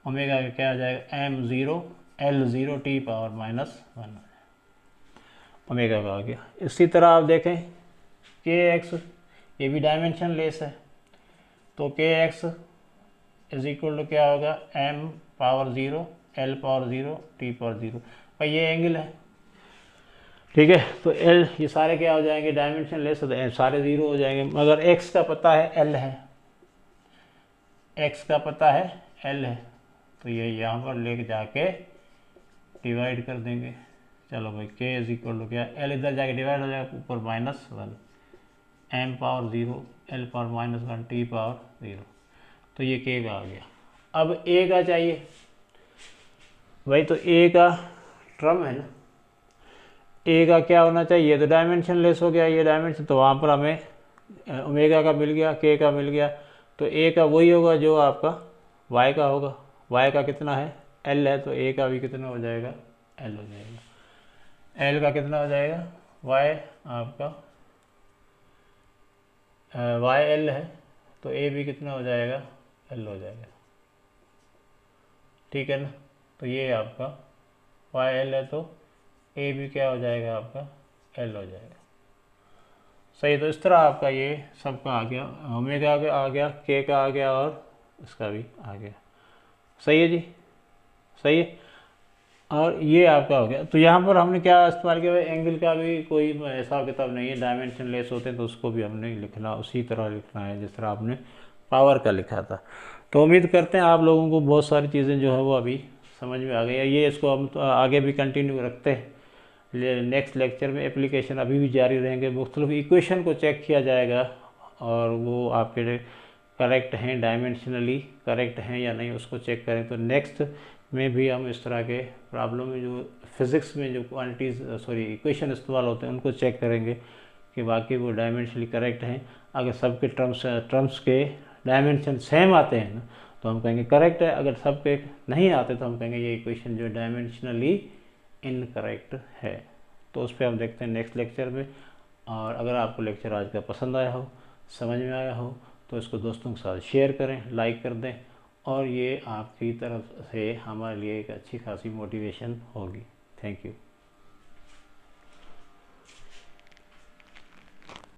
ओमेगा का क्या हो जाएगा, m0 l0 t power -1 omega का आ गया। इसी तरह आप देखें के एक्स, ये भी डायमेंशन लेस है, तो के एक्स इज इक्वल टू क्या होगा, m power 0 l power 0 t power 0। भाई ये एंगल है, ठीक है। तो l ये सारे क्या हो जाएंगे, डायमेंशन लेस, तो सारे 0 हो जाएंगे। मगर x का पता है l है, x का पता है l है, तो ये यहाँ पर लेके जाके डिवाइड कर देंगे। चलो भाई k इज इक्वल टू क्या, l इधर जाके डिवाइड हो जाएगा, ऊपर -1 m power 0 l power -1 t power 0। तो ये k का आ गया। अब a का चाहिए भाई, तो a का ट्रम है ना, a का क्या होना चाहिए, ये तो डायमेंशन लेस हो गया, ये डायमेंशन, तो वहाँ पर हमें ओमेगा का मिल गया, k का मिल गया। तो a का वही होगा जो आपका y का होगा। y का कितना है, l है, तो a का भी कितना हो जाएगा, l हो जाएगा। l का कितना हो जाएगा, y आपका y l है, तो a भी कितना हो जाएगा, l हो जाएगा, ठीक है ना। तो ये आपका y l है, तो a भी क्या हो जाएगा आपका, l हो जाएगा। सही, तो इस तरह आपका ये सबका आ गया, ओमेगा का आ गया, k का आ गया, और इसका भी आ गया। सही है जी, सही है। और ये आपका हो गया। तो यहाँ पर हमने क्या इस्तेमाल किया, एंगल का भी कोई हिसाब किताब नहीं है, डायमेंशन लेस होते हैं तो उसको भी हमने लिखना उसी तरह लिखना है जिस तरह आपने पावर का लिखा था। तो उम्मीद करते हैं आप लोगों को बहुत सारी चीज़ें जो है वो अभी समझ में आ गई है। ये इसको हम तो आगे भी कंटिन्यू रखते हैं, नेक्स्ट लेक्चर में एप्लीकेशन अभी भी जारी रहेंगे, मुख्तलिफ इक्वेशन को चेक किया जाएगा और वो आपके करेक्ट हैं, डायमेंशनली करेक्ट हैं या नहीं, उसको चेक करें। तो नेक्स्ट में भी हम इस तरह के प्रॉब्लम में जो फिज़िक्स में जो क्वांटिटीज़ इक्वेशन इस्तेमाल होते हैं उनको चेक करेंगे कि बाकी वो डायमेंशनली करेक्ट हैं। अगर सबके टर्म्स के डायमेंशन सेम आते हैं ना तो हम कहेंगे करेक्ट है, अगर सबके नहीं आते तो हम कहेंगे ये इक्वेशन जो डायमेंशनली इनकरेक्ट है। तो उस पर हम देखते हैं नेक्स्ट लेक्चर में। और अगर आपको लेक्चर आज का पसंद आया हो, समझ में आया हो, तो इसको दोस्तों के साथ शेयर करें, लाइक कर दें, और ये आपकी तरफ से हमारे लिए एक अच्छी खासी मोटिवेशन होगी। Thank you.